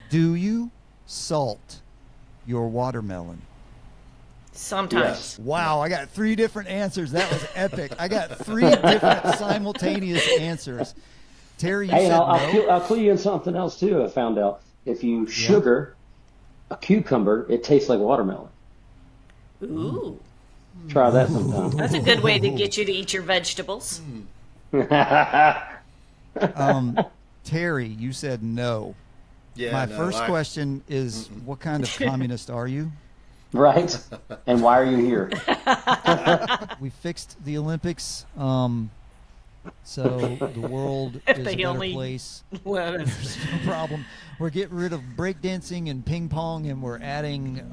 Do you salt your watermelon? Sometimes. Yes. Wow, I got 3 different answers. That was epic. I got 3 different simultaneous answers. Terry, you said no? I'll clue you in something else, too, I found out. If you sugar a cucumber, it tastes like watermelon. Ooh. Try that sometime. That's a good way to get you to eat your vegetables. Terry, you said no. Yeah, My first question is, what kind of communist are you? Right? And why are you here? We fixed the Olympics, so the world is a better place. There's no problem. We're getting rid of breakdancing and ping pong, and we're adding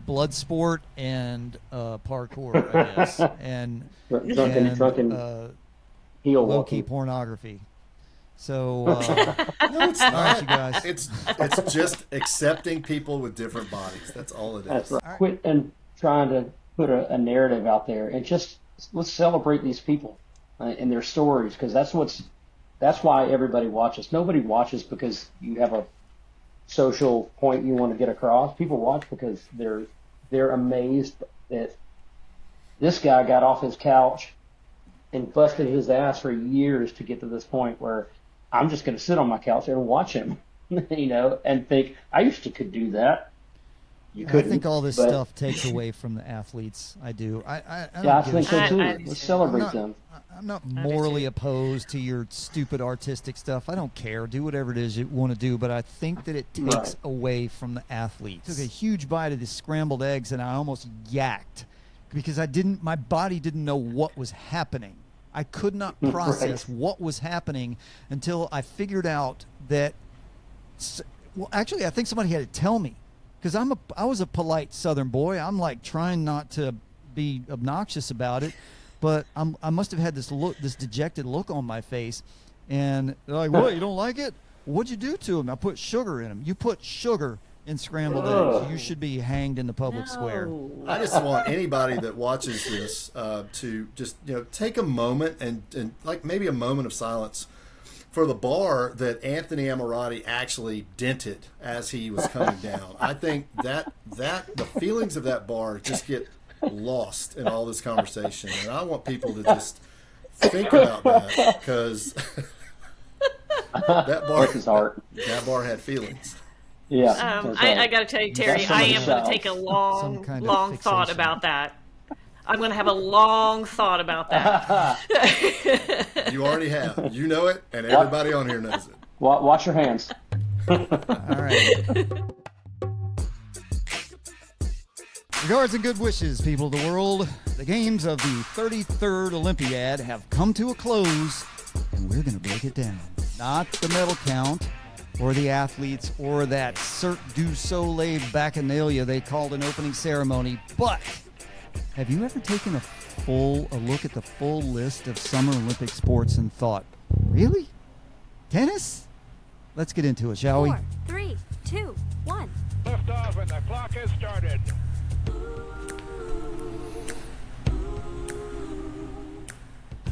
blood sport and parkour, I guess, and heel low-key walking. pornography. So, No, it's all not. right, you guys. It's just accepting people with different bodies. That's all it is. That's right. Quit and trying to put a narrative out there, and just let's celebrate these people and their stories, because that's why everybody watches. Nobody watches because you have a social point you want to get across. People watch because they're amazed that this guy got off his couch and busted his ass for years to get to this point where I'm just going to sit on my couch and watch him, and think I could do that. You couldn't. I think all this stuff takes away from the athletes. I do. I think so too. Let's celebrate them. I'm not morally opposed to your stupid artistic stuff. I don't care. Do whatever it is you want to do, but I think that it takes away from the athletes. Took a huge bite of the scrambled eggs, and I almost yacked because my body didn't know what was happening. I could not process what was happening until I figured out that. Well, actually, I think somebody had to tell me, because I was a polite Southern boy. I'm like trying not to be obnoxious about it, but I must have had this dejected look on my face, and they're like, "What? You don't like it? What'd you do to him?" I put sugar in them. You put sugar in scrambled eggs, you should be hanged in the public square. I just want anybody that watches this to just take a moment and like maybe a moment of silence for the bar that Anthony Ammirati actually dented as he was coming down. I think that the feelings of that bar just get lost in all this conversation, and I want people to just think about that, because that bar had feelings. Yeah. I got to tell you, Terry, I am going to take a long thought about that. I'm going to have a long thought about that. You already have. You know it, and everybody on here knows it. Watch your hands. All right. Regards and good wishes, people of the world. The games of the 33rd Olympiad have come to a close, and we're going to break it down. Not the medal count, or the athletes, or that Cirque du Soleil bacchanalia they called an opening ceremony, but have you ever taken a look at the full list of Summer Olympic sports and thought, really? Tennis? Let's get into it, shall we? 4, 3, 2, 1. Lift off and the clock has started.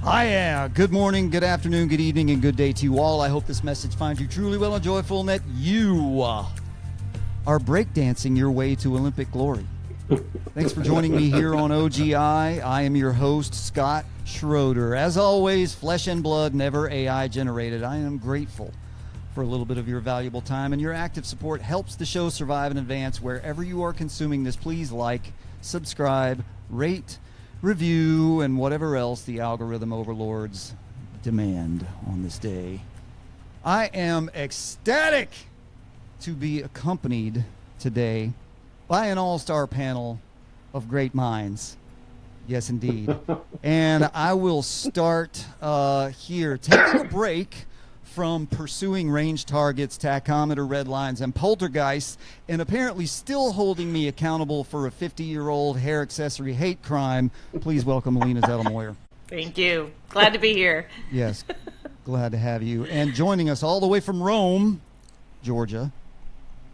Hi, good morning, good afternoon, good evening, and good day to you all. I hope this message finds you truly well and joyful, and that you are breakdancing your way to Olympic glory. Thanks for joining me here on OGI. I am your host, Scott Schroeder. As always, flesh and blood, never AI generated. I am grateful for a little bit of your valuable time, and your active support helps the show survive and advance wherever you are consuming this. Please like, subscribe, rate, review, and whatever else the algorithm overlords demand on this day. I am ecstatic to be accompanied today by an all-star panel of great minds. Yes, indeed. And I will start here, taking a break from pursuing range targets, tachometer red lines, and poltergeists, and apparently still holding me accountable for a 50-year-old hair accessory hate crime. Please welcome Alina Zettelmoyer. Thank you. Glad to be here. Yes, glad to have you. And joining us all the way from Rome, Georgia,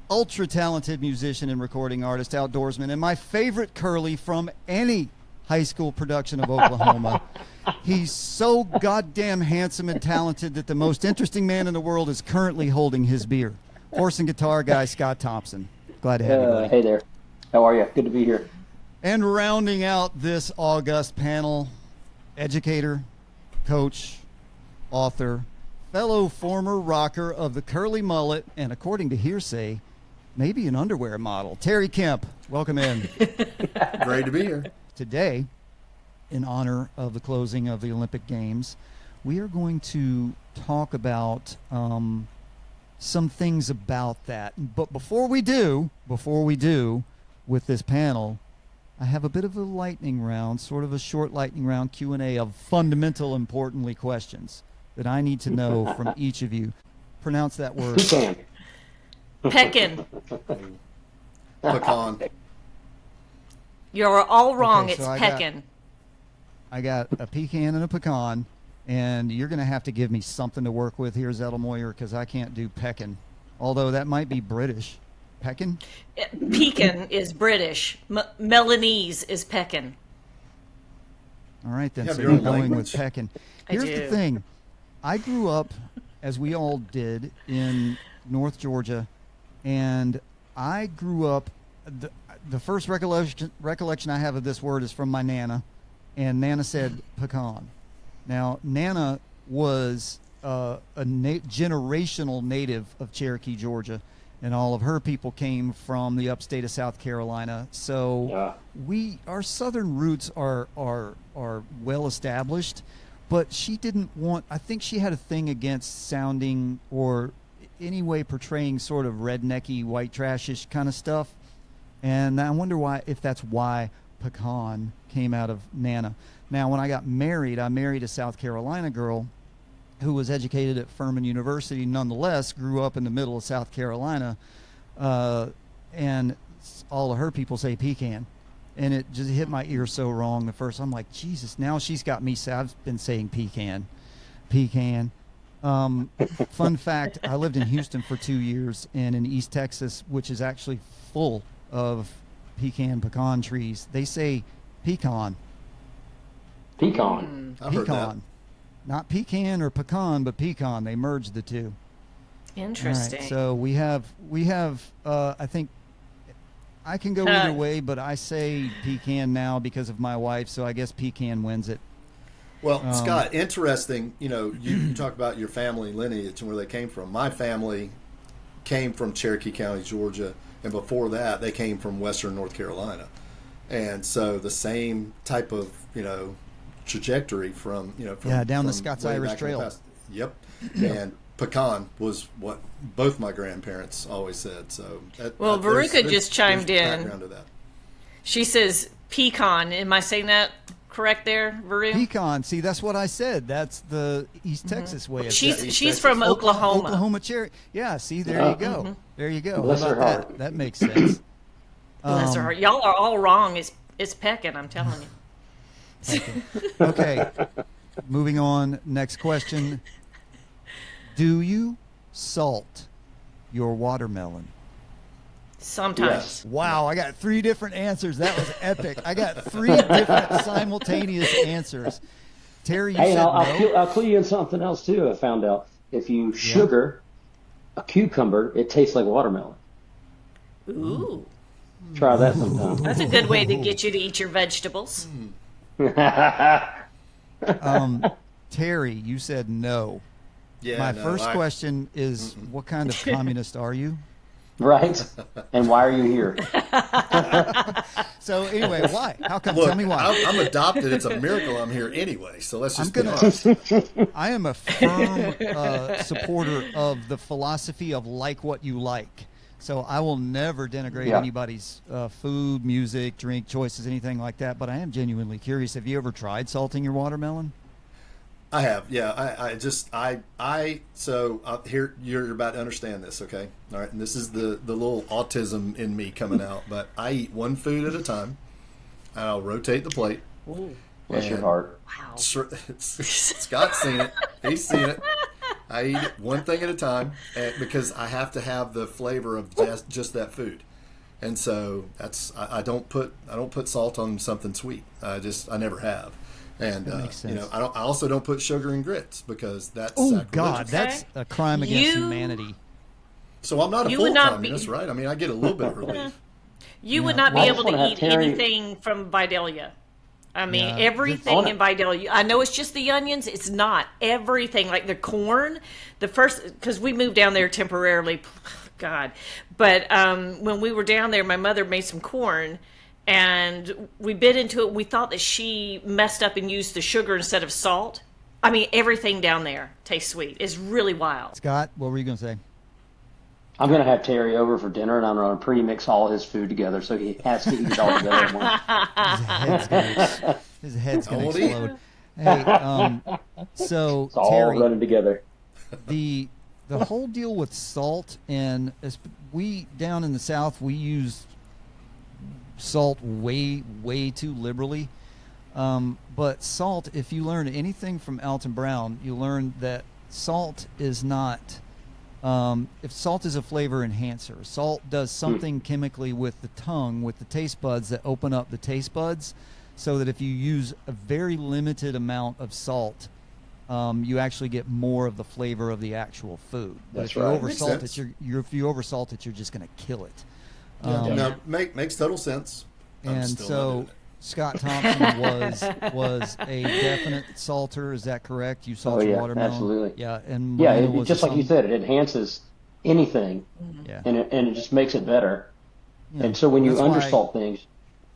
ultra-talented musician and recording artist, outdoorsman, and my favorite curly from any high school production of Oklahoma. He's so goddamn handsome and talented that the most interesting man in the world is currently holding his beer. horse and guitar guy Scott Thompson. Glad to have you, buddy. Hey there. How are you? Good to be here. And rounding out this august panel, educator, coach, author, fellow former rocker of the curly mullet, and according to hearsay, maybe an underwear model, Terry Kemp. Welcome in. Great to be here. Today, in honor of the closing of the Olympic Games, we are going to talk about some things about that. But before we do, with this panel, I have a bit of a lightning round, sort of a short lightning round Q&A of fundamental, importantly, questions that I need to know from each of you. Pronounce that word. Pecan. Pecan. You're all wrong. Okay, It's so pecan. I got a pecan and a pecan, and you're going to have to give me something to work with here, Zettelmoyer, because I can't do pecan, although that might be British. Pecan? Pecan is British. Melanese is pecan. All right, then. You have So your you're own going language. with pecan. I Here's do. the thing. I grew up, as we all did, in North Georgia, and I grew up, the first recollection I have of this word is from my Nana, and Nana said pecan. Now, Nana was a generational native of Cherokee, Georgia, and all of her people came from the upstate of South Carolina. So our southern roots are well established, but she didn't want, I think she had a thing against sounding or anyway portraying sort of rednecky, white trashish kind of stuff. And I wonder if that's why pecan came out of Nana. Now, when I got married, I married a South Carolina girl who was educated at Furman University, nonetheless grew up in the middle of South Carolina, and all of her people say pecan. And it just hit my ear so wrong the first. I'm like, Jesus, now she's got me. I've been saying pecan. Fun fact, I lived in Houston for 2 years, and in East Texas, which is actually full of pecan trees, they say pecan. Pecan. I've heard that. Pecan. Not pecan or pecan, but pecan. They merged the two. Interesting. All right, so we have. I think I can go either way, but I say pecan now because of my wife. So I guess pecan wins it. Well, Scott, interesting. You talk about your family lineage and where they came from. My family came from Cherokee County, Georgia, and before that, they came from Western North Carolina, and so the same type of trajectory from down the from Scots way Irish back in the Trail. past. Yep. And pecan was what both my grandparents always said. So Veruca just chimed in. Background to that. She says pecan. Am I saying that correct there, Veru? Pecan. See, that's what I said. That's the East Texas way of saying it. She's from Oklahoma. Oklahoma cherry. Yeah. See, there you go. There you go. Bless How her about heart. that? That makes sense. Bless her heart. Y'all are all wrong. It's pecan. I'm telling you. Okay. Moving on. Next question. Do you salt your watermelon? Sometimes. Yes. Wow, I got 3 different answers. That was epic. I got 3 different simultaneous answers. Terry, you Hey, said no? I'll clue you in something else too. I found out if you sugar a cucumber, it tastes like watermelon. Ooh. Try that sometime. That's a good way to get you to eat your vegetables. Terry, you said no. Yeah. My first question is, what kind of communist are you? Right? And why are you here? So anyway, why? How come? Look, Tell me why. I'm adopted. It's a miracle I'm here anyway. So let's just be gonna- honest. I am a firm supporter of the philosophy of like what you like. So I will never denigrate anybody's food, music, drink choices, anything like that. But I am genuinely curious. Have you ever tried salting your watermelon? I have, yeah. So here you're about to understand this, okay? All right, and this is the little autism in me coming out. But I eat one food at a time, and I'll rotate the plate. Bless your heart. Wow. Scott's seen it. He's seen it. I eat it one thing at a time, because I have to have the flavor of just that food. And so I don't put salt on something sweet. I never have. And That makes sense. I also don't put sugar in grits because that's Oh sacrilegious. God, that's a crime against humanity. So I'm not a You would not be- full-communist, right? I mean, I get a little bit of relief. You would not be I able just wanna to have eat Terry- anything from Vidalia. I mean, Yeah. everything in Vidalia. I know it's just the onions. It's not everything. Like the corn, because we moved down there temporarily. God, but when we were down there, my mother made some corn, and we bit into it. We thought that she messed up and used the sugar instead of salt. I mean, everything down there tastes sweet. It's really wild. Scott, what were you going to say? I'm going to have Terry over for dinner, and I'm going to pre-mix all his food together, so he has to eat it all together at once. His head's going to Goldie? explode. Hey, so It's all Terry, running together. the whole deal with salt, and we down in the South, we use salt way too liberally. But salt, if you learn anything from Alton Brown, you learn that salt is not. If salt is a flavor enhancer, salt does something chemically with the tongue, with the taste buds that open up the taste buds, so that if you use a very limited amount of salt, you actually get more of the flavor of the actual food. But That's if you right. oversalt Makes it, if you oversalt it, you're just going to kill it. No, makes total sense. I'm And still not so doing it. Scott Thompson was a definite salter. Is that correct? You salt your watermelon. Absolutely. Yeah, and Yeah, Melina was just like you said, it enhances anything, Yeah. and it just makes it better. Yeah. And so when you That's why- undersalt things,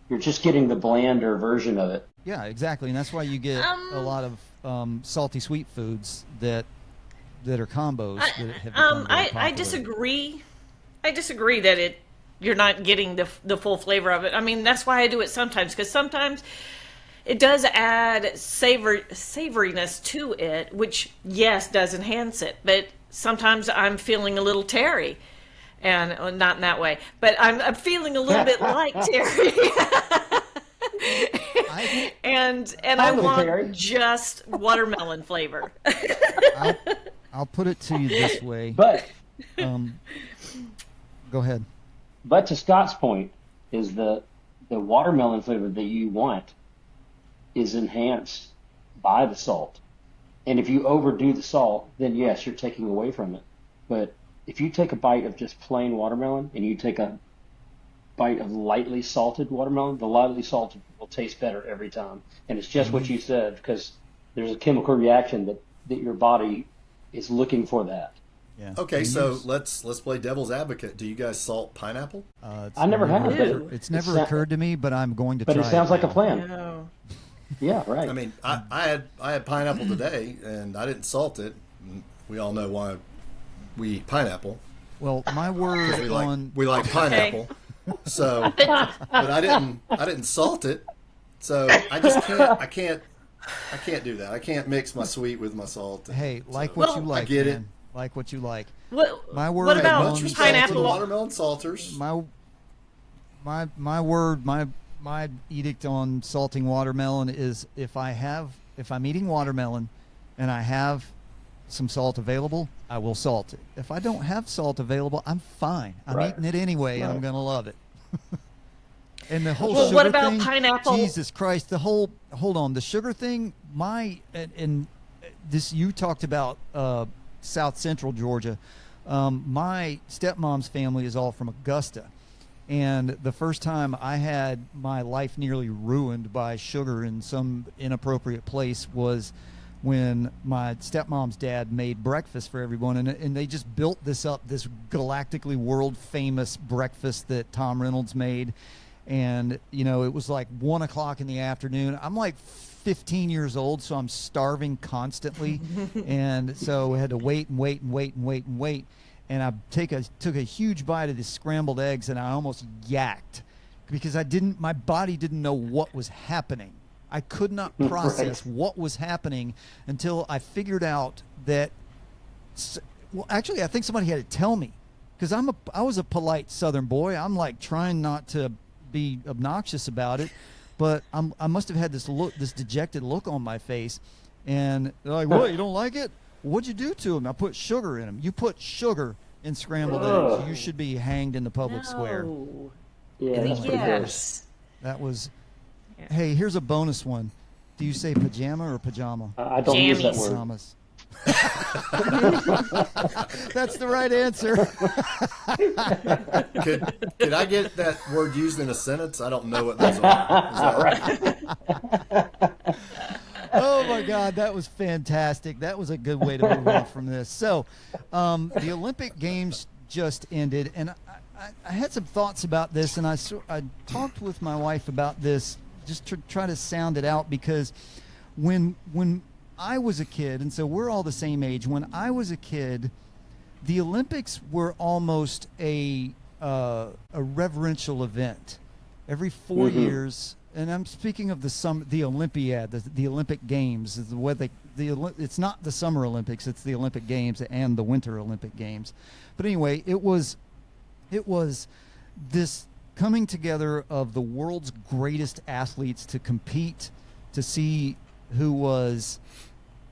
you're just getting the blander version of it. Yeah, exactly, and that's why you get a lot of salty sweet foods that are combos that have become very popular. I disagree. I disagree that you're not getting the full flavor of it. I mean, that's why I do it sometimes, because sometimes it does add savoriness to it, which, yes, does enhance it. But sometimes I'm feeling a little Terry, and not in that way, but I'm feeling a little bit like Terry. and I want Terry. just watermelon flavor. I'll put it to you this way. But Go ahead. But to Scott's point, is the watermelon flavor that you want is enhanced by the salt. And if you overdo the salt, then yes, you're taking away from it. But if you take a bite of just plain watermelon and you take a bite of lightly salted watermelon, the lightly salted will taste better every time. And it's just what you said, because there's a chemical reaction that your body is looking for that. Yeah. Okay, so let's play devil's advocate. Do you guys salt pineapple? I never have. But It's never occurred to me, but I'm going to But try it sounds like a now. plan. No. Yeah, right. I mean, I had pineapple today, and I didn't salt it. We all know why we eat pineapple. Well, my word We like pineapple. So, but I didn't salt it. So I just can't do that. I can't mix my sweet with my salt. Hey, like so, what you like, I get man. it. Like what you like. What word about on Much respect to the pineapple? watermelon salters. My word, my edict on salting watermelon is if I'm eating watermelon and I have some salt available, I will salt it. If I don't have salt available, I'm fine. I'm eating it anyway, and I'm gonna love it. And the whole sugar what about thing, pineapple? Jesus Christ, hold on, the sugar thing. You talked about South Central Georgia. My stepmom's family is all from Augusta. And the first time I had my life nearly ruined by sugar in some inappropriate place was when my stepmom's dad made breakfast for everyone. And they just built this galactically world famous breakfast that Tom Reynolds made. And, it was like 1 o'clock in the afternoon. I'm like 15 years old, so I'm starving constantly. And so we had to wait. And I took a huge bite of the scrambled eggs, and I almost yacked because my body didn't know what was happening. I could not process what was happening until I figured out that. Well, actually, I think somebody had to tell me, because I was a polite Southern boy. I'm like trying not to be obnoxious about it, but I must have had this dejected look on my face, and they're like, "What? You don't like it? What'd you do to him?" I put sugar in them. You put sugar in scrambled eggs, you should be hanged in the public square. Yeah, that's pretty Yes. That was. Hey, here's a bonus one. Do you say pajama or pajama? I don't use that Jammies. word. Pajamas. That's the right answer. Could I get that word used in a sentence? I don't know what those are. Oh my God, that was fantastic. That was a good way to move on from this. So, the Olympic Games just ended, and I had some thoughts about this, and I talked with my wife about this just to try to sound it out, because when I was a kid, and so we're all the same age, when I was a kid, the Olympics were almost a reverential event. Every 4 years, and I'm speaking of the Olympiad, the Olympic Games, is what it's not the Summer Olympics, it's the Olympic Games and the Winter Olympic Games. But anyway, it was this coming together of the world's greatest athletes to compete, to see who was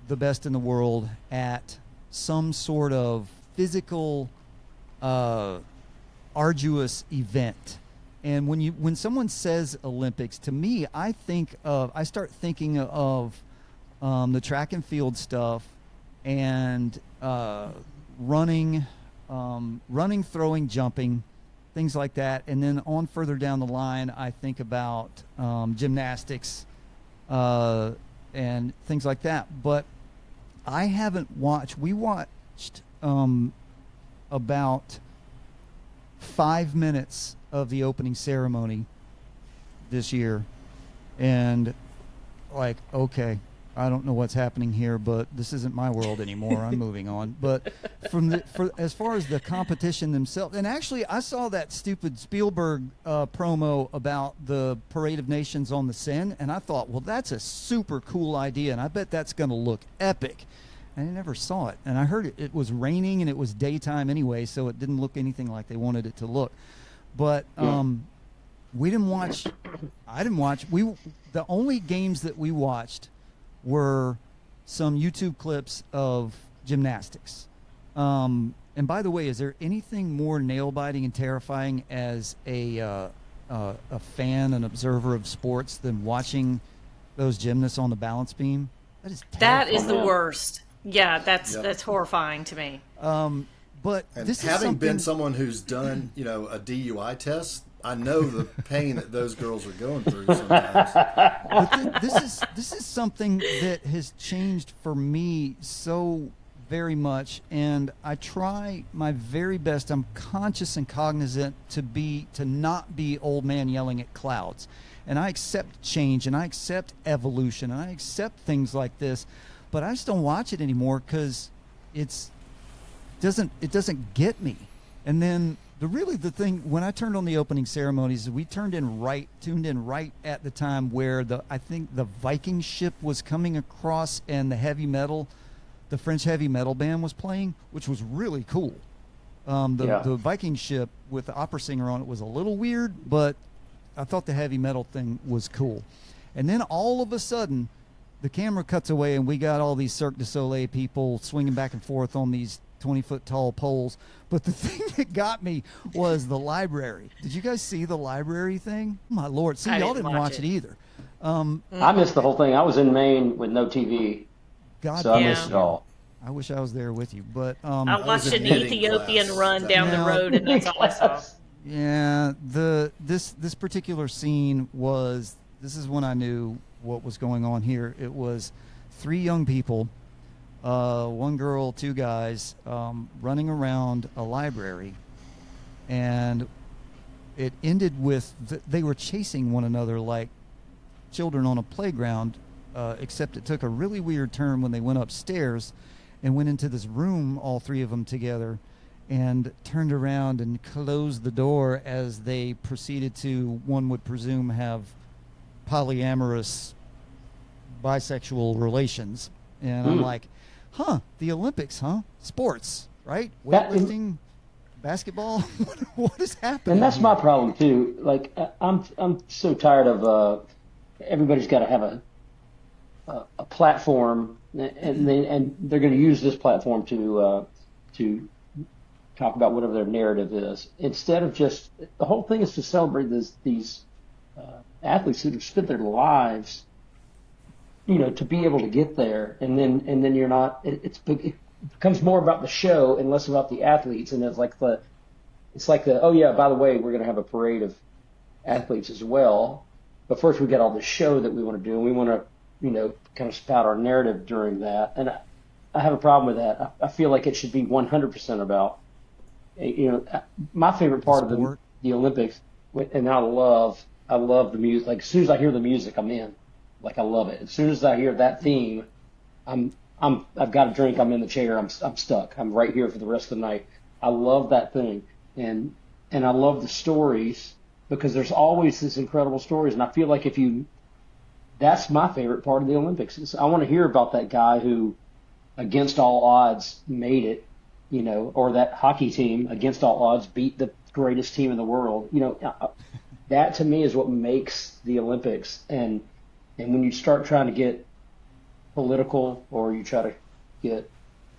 the best in the world at some sort of physical, arduous event. And when someone says Olympics, to me, I start thinking of the track and field stuff, and running, throwing, jumping, things like that. And then on further down the line, I think about gymnastics and things like that. But I haven't watched. We watched about 5 minutes of the opening ceremony this year, and like, okay, I don't know what's happening here, but this isn't my world anymore. I'm moving on. But as far as the competition themselves, and actually I saw that stupid Spielberg promo about the Parade of Nations on the Seine, and I thought, well, that's a super cool idea, and I bet that's going to look epic. And I never saw it, and I heard it was raining and it was daytime anyway, so it didn't look anything like they wanted it to look. But we didn't watch. I didn't watch. The only games that we watched were some YouTube clips of gymnastics. And by the way, is there anything more nail-biting and terrifying as a fan, an observer of sports, than watching those gymnasts on the balance beam? That is terrifying. That is the worst. Yeah, that's horrifying to me. But and this is having been something... someone who's done, a DUI test, I know the pain that those girls are going through sometimes. But this is something that has changed for me so very much, and I try my very best. I'm conscious and cognizant to not be old man yelling at clouds, and I accept change, and I accept evolution, and I accept things like this, but I just don't watch it anymore because it doesn't get me. And then the thing, when I turned on the opening ceremonies, we tuned in right at the time where I think the Viking ship was coming across, and the French heavy metal band was playing, which was really cool. The Viking ship with the opera singer on it was a little weird, but I thought the heavy metal thing was cool. And then all of a sudden, the camera cuts away, and we got all these Cirque du Soleil people swinging back and forth on these 20-foot tall poles. But the thing that got me was the library. Did you guys see the library thing? My Lord. See, y'all didn't watch it either. I missed the whole thing. I was in Maine with no TV, so I missed it all. I wish I was there with you. But I watched an Ethiopian run down the road, and that's all I saw. Yeah, this particular scene this is when I knew what was going on here. It was 3 young people, 1 girl, 2 guys, running around a library, and it ended with they were chasing one another like children on a playground, except it took a really weird turn when they went upstairs and went into this room, all 3 of them together, and turned around and closed the door as they proceeded to, one would presume, have polyamorous bisexual relations. And I'm like, the Olympics, sports, right? Weightlifting, basketball. What is happening? And that's here? my problem too. Like, I'm so tired of everybody's got to have a platform, and they're going to use this platform to talk about whatever their narrative is, instead of just, the whole thing is to celebrate these athletes who have spent their lives to be able to get there, and then you're not. It becomes more about the show and less about the athletes, and it's like the oh yeah, by the way, we're going to have a parade of athletes as well. But first, we got all the show that we want to do, and we want to, kind of spout our narrative during that. And I have a problem with that. I feel like it should be 100% about, my favorite part of the Olympics, and I love the music. Like as soon as I hear the music, I'm in. Like I love it. As soon as I hear that theme, I've got a drink. I'm in the chair. I'm stuck. I'm right here for the rest of the night. I love that thing, and I love the stories because there's always this incredible stories, and I feel like that's my favorite part of the Olympics. I want to hear about that guy who, against all odds, made it, or that hockey team against all odds beat the greatest team in the world. That to me is what makes the Olympics. And when you start trying to get political or you try to get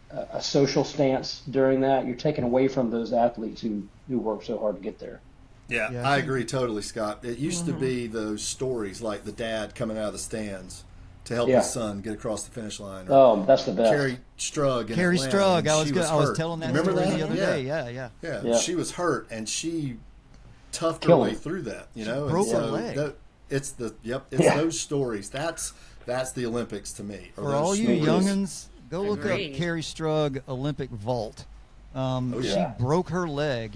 a social stance during that, you're taking away from those athletes who work so hard to get there. Yeah, I agree totally, Scott. It used to be those stories like the dad coming out of the stands to help his son get across the finish line. Oh, that's the best. Carrie Strug. Carrie Strug. I was telling that Remember story that? the other day. Yeah. She was hurt, and she toughed her way through that. Broke her leg. It's those stories. That's the Olympics to me. For all you youngins, go look up Carrie Strug Olympic vault. She broke her leg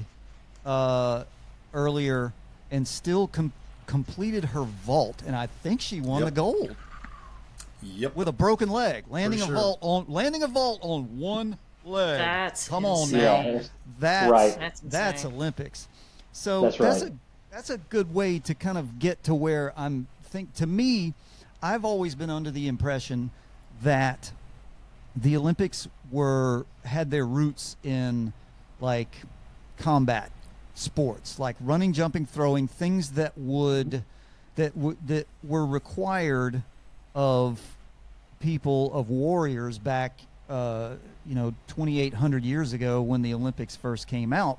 earlier and still completed her vault, and I think she won the gold. Yep. With a broken leg, landing a vault on one leg. That's come on insane. now. That's insane. Olympics. So that's a good way to kind of get to where to me, I've always been under the impression that the Olympics had their roots in like combat sports, like running, jumping, throwing, things that were required of people, of warriors back 2,800 years ago when the Olympics first came out,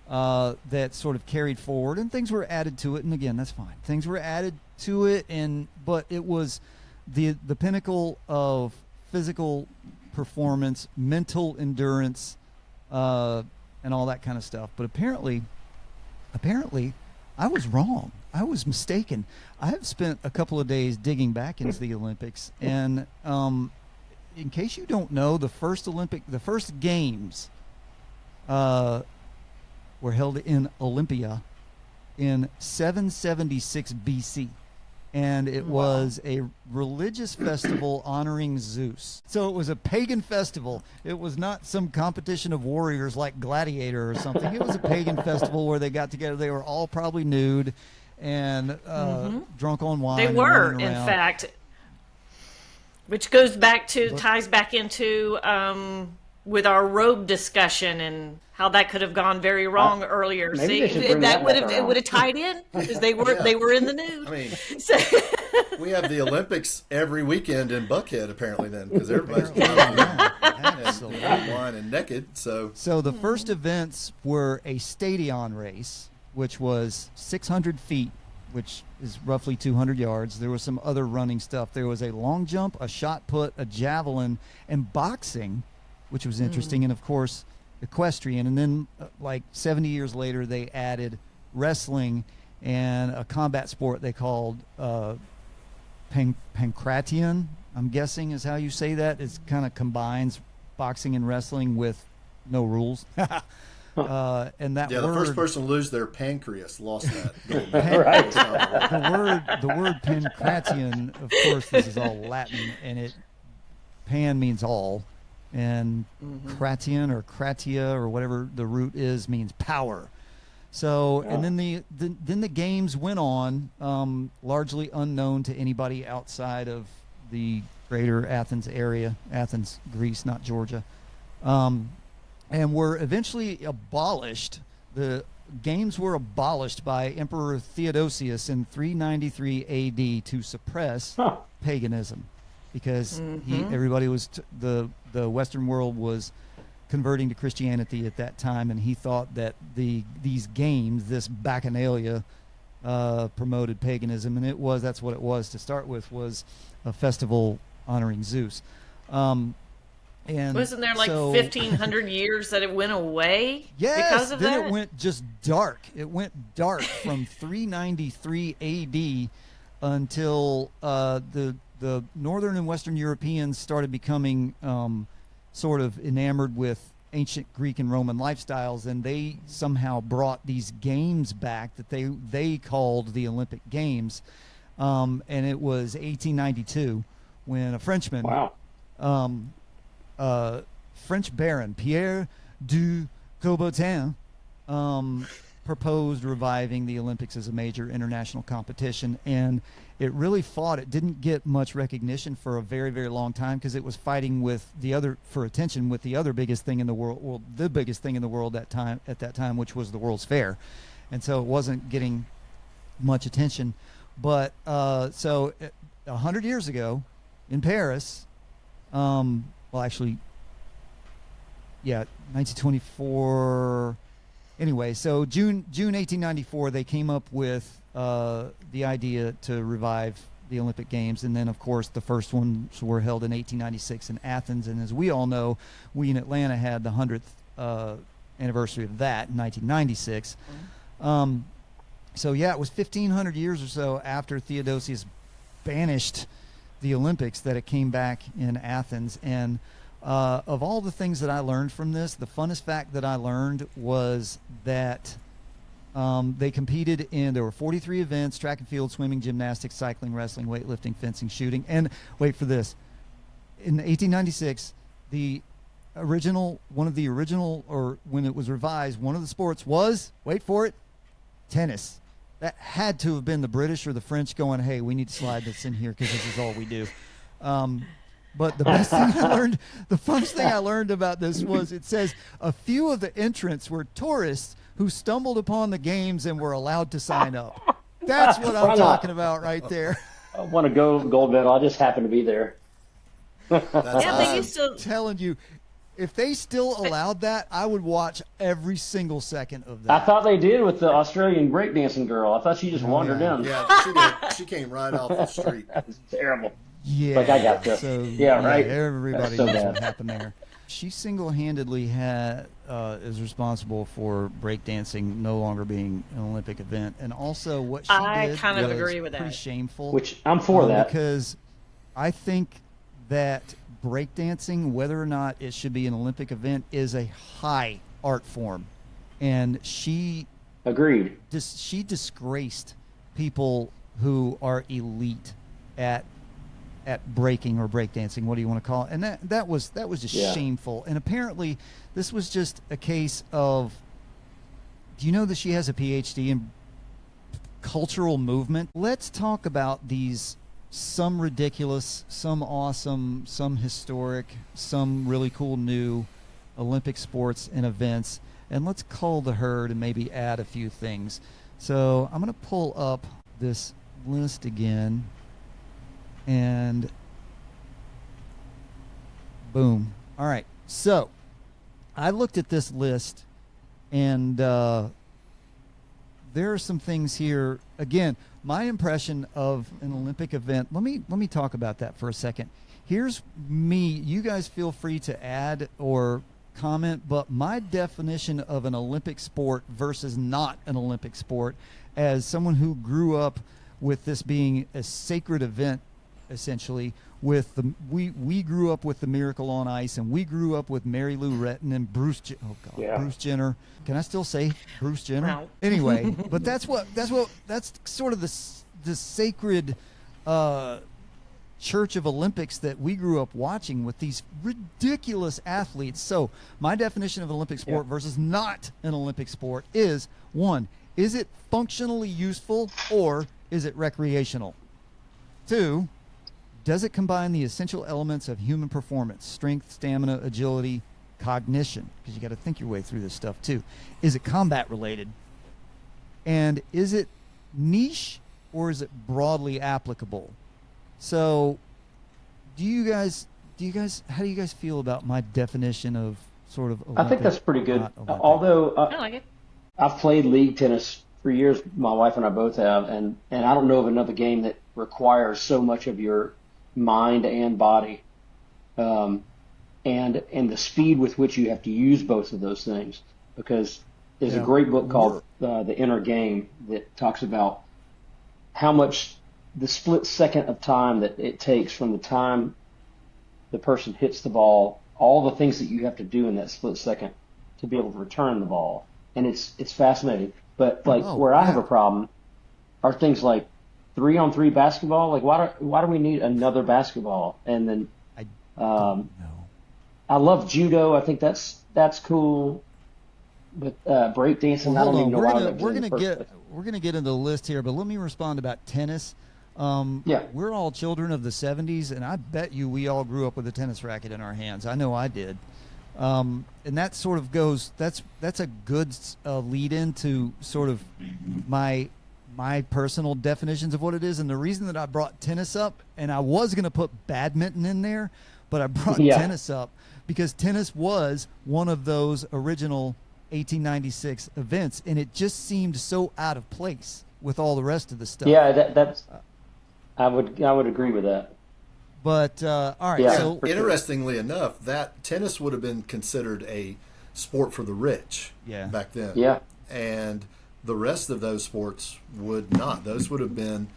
that sort of carried forward, and things were added to it, and again, that's fine. Things were added to it, but it was the pinnacle of physical performance, mental endurance, and all that kind of stuff. But apparently I was wrong. I was mistaken. I have spent a couple of days digging back into the Olympics, and in case you don't know, the first games were held in Olympia in 776 BC. And it was a religious festival honoring Zeus. So it was a pagan festival. It was not some competition of warriors like Gladiator or something. It was a pagan festival where they got together. They were all probably nude and drunk on wine. They were, in fact, which ties back into with our robe discussion and how that could have gone very wrong earlier. See, it would have tied in because they were in the nude. I mean, we have the Olympics every weekend in Buckhead apparently then, because everybody's wine and naked. So the first events were a stadion race, which was 600 feet, which is roughly 200 yards. There was some other running stuff. There was a long jump, a shot put, a javelin, and boxing, which was interesting, and of course equestrian. And then like 70 years later they added wrestling and a combat sport they called pancration, I'm guessing is how you say that. It kind of combines boxing and wrestling with no rules. And that the first person to lose their pancreas lost that. The word pancration, of course, this is all Latin, and pan means all, and kration or kratia or whatever the root is means power. So, and then the games went on, largely unknown to anybody outside of the greater Athens area, Athens, Greece, not Georgia, and were eventually abolished. The games were abolished by Emperor Theodosius in 393 A.D. to suppress paganism, because everybody was the Western world was converting to Christianity at that time, and he thought that these games, this bacchanalia, promoted paganism, and that's what it was to start with, was a festival honoring Zeus. And Wasn't there like so, 1,500 years that it went away yes, because of then that? it went just dark. It went dark from 393 A.D. until the northern and western Europeans started becoming sort of enamored with ancient Greek and Roman lifestyles, and they somehow brought these games back that they called the Olympic Games. And it was 1892 when a Frenchman, French Baron Pierre du Coubertin, proposed reviving the Olympics as a major international competition, and it really fought. It didn't get much recognition for a very, very long time because it was fighting with the other for attention with the other biggest thing in the world, well, the biggest thing in the world at that time, which was the World's Fair, and so it wasn't getting much attention. But so 100 years ago in Paris, well, actually, yeah, 1924. Anyway, so June 1894, they came up with the idea to revive the Olympic Games, and then of course the first ones were held in 1896 in Athens, and as we all know, we in Atlanta had the 100th anniversary of that in 1996. So yeah, it was 1,500 years or so after Theodosius banished the Olympics that it came back in Athens. And of all the things that I learned from this, the funnest fact that I learned was that they competed in, there were 43 events: track and field, swimming, gymnastics, cycling, wrestling, weightlifting, fencing, shooting. And wait for this, in 1896, one of the original, or when it was revised, one of the sports was, wait for it, tennis. That had to have been the British or the French going, hey, we need to slide this in here because this is all we do. But the best thing I learned, the funnest thing I learned about this was, it says a few of the entrants were tourists who stumbled upon the games and were allowed to sign up. That's what I'm talking about right there. I want to go gold medal. I just happen to be there. Yeah, they used to. I'm telling you, if they still allowed that, I would watch every single second of that. I thought they did with the Australian breakdancing girl. I thought she just wandered in. Yeah, she did. She came right off the street. That's terrible. Yeah. Like, I got this. So, Yeah, right. Everybody So knows bad. what happened there. She single-handedly is responsible for breakdancing no longer being an Olympic event, and also what she I did kind of was agree with pretty that. shameful. Which I'm for that. Because I think that breakdancing, whether or not it should be an Olympic event, is a high art form, and she Agreed. she disgraced people who are elite at breaking or breakdancing, what do you want to call it? And that was just shameful. And apparently this was just a case of, do you know that she has a PhD in cultural movement? Let's talk about these, some ridiculous, some awesome, some historic, some really cool new Olympic sports and events, and let's cull the herd and maybe add a few things. So I'm going to pull up this list again, and boom. All right. So I looked at this list, and there are some things here. Again, my impression of an Olympic event. Let me talk about that for a second. Here's me. You guys feel free to add or comment, but my definition of an Olympic sport versus not an Olympic sport, as someone who grew up with this being a sacred event, essentially, with the we grew up with the Miracle on Ice, and we grew up with Mary Lou Retton and Bruce Jenner. Can I still say Bruce Jenner? No. Anyway, but that's sort of the sacred church of Olympics that we grew up watching with these ridiculous athletes. So my definition of an Olympic sport versus not an Olympic sport is, one, is it functionally useful or is it recreational? Two, does it combine the essential elements of human performance: strength, stamina, agility, cognition? Because you got to think your way through this stuff too. Is it combat related? And is it niche or is it broadly applicable? So, how do you guys feel about my definition of sort of Olympic? I think that's pretty good. Not Olympic? Although I like it. I've played league tennis for years, my wife and I both have, and I don't know of another game that requires so much of your mind and body, um, and the speed with which you have to use both of those things. Because there's a Yeah. great book called The Inner Game that talks about how much the split second of time that it takes from the time the person hits the ball, all the things that you have to do in that split second to be able to return the ball. And it's fascinating. But like Oh, where I have yeah. a problem are things like 3-on-3 basketball. Like why do we need another basketball? And then I um, don't know. I love judo. I think that's cool. But breakdancing, Well, I hold don't on. even know We're why gonna that was we're in the gonna first get place. we're gonna get into the list here, but let me respond about tennis. Yeah. We're all children of the '70s, and I bet you we all grew up with a tennis racket in our hands. I know I did. And that sort of goes. That's a good lead into sort of my personal definitions of what it is. And the reason that I brought tennis up, and I was going to put badminton in there, but I brought Yeah. tennis up because tennis was one of those original 1896 events, and it just seemed so out of place with all the rest of the stuff. Yeah, that's I would agree with that. But all right, Yeah. so For sure. Interestingly enough, that tennis would have been considered a sport for the rich Yeah. back then. Yeah. And the rest of those sports would not. Those would have been,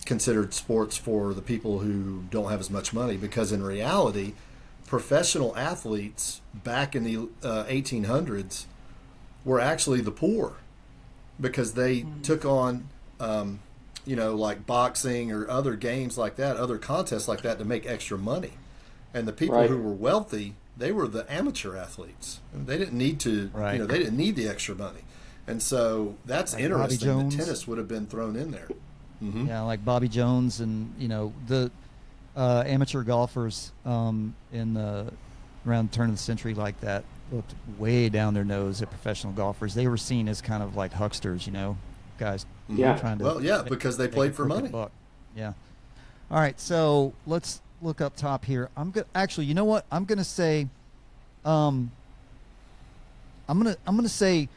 considered sports for the people who don't have as much money. Because in reality, professional athletes back in the 1800s were actually the poor because they took on like boxing or other games like that, other contests like that to make extra money. And the people Right. who were wealthy, they were the amateur athletes. And they didn't need to, Right. they didn't need the extra money. And so that's Like Bobby interesting that Jones. tennis would have been thrown in there. Mm-hmm. yeah, like Bobby Jones and the amateur golfers in the around the turn of the century like that looked way down their nose at professional golfers. They were seen as kind of like hucksters, guys. Yeah. Trying to Well, yeah, because they make played a for crooked money. buck. Yeah. All right, so let's look up top here. Actually, you know what? I'm gonna say, I'm gonna say,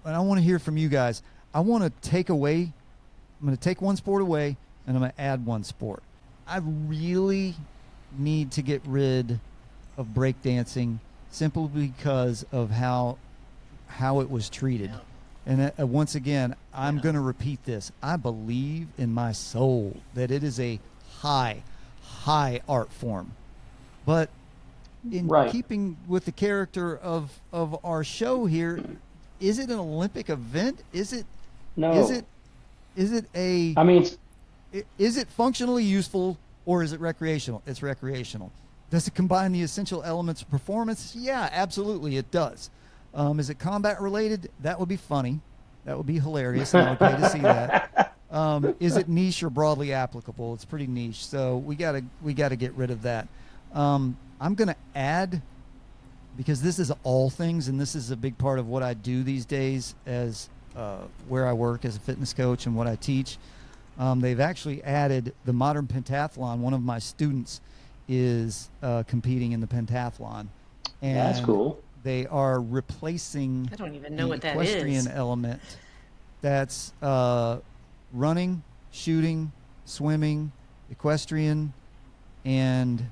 and I want to hear from you guys. I want to take away. I'm gonna take one sport away, and I'm gonna add one sport. I really need to get rid of breakdancing simply because of how it was treated. And once again, I'm going to repeat this. I believe in my soul that it is a high art form. But in Right. keeping with the character of our show here, is it an Olympic event? Is it No. is it a I mean, is it functionally useful or is it recreational? It's recreational. Does it combine the essential elements of performance? Yeah, absolutely, it does. Is it combat related? That would be funny. That would be hilarious, and I would pay to see that. Is it niche or broadly applicable? It's pretty niche, so we gotta get rid of that. I'm gonna add, because this is all things, and this is a big part of what I do these days as where I work as a fitness coach and what I teach. They've actually added the modern pentathlon. One of my students is competing in the pentathlon. And that's cool. they are replacing I don't even know the what that equestrian is. element. That's running, shooting, swimming, equestrian, and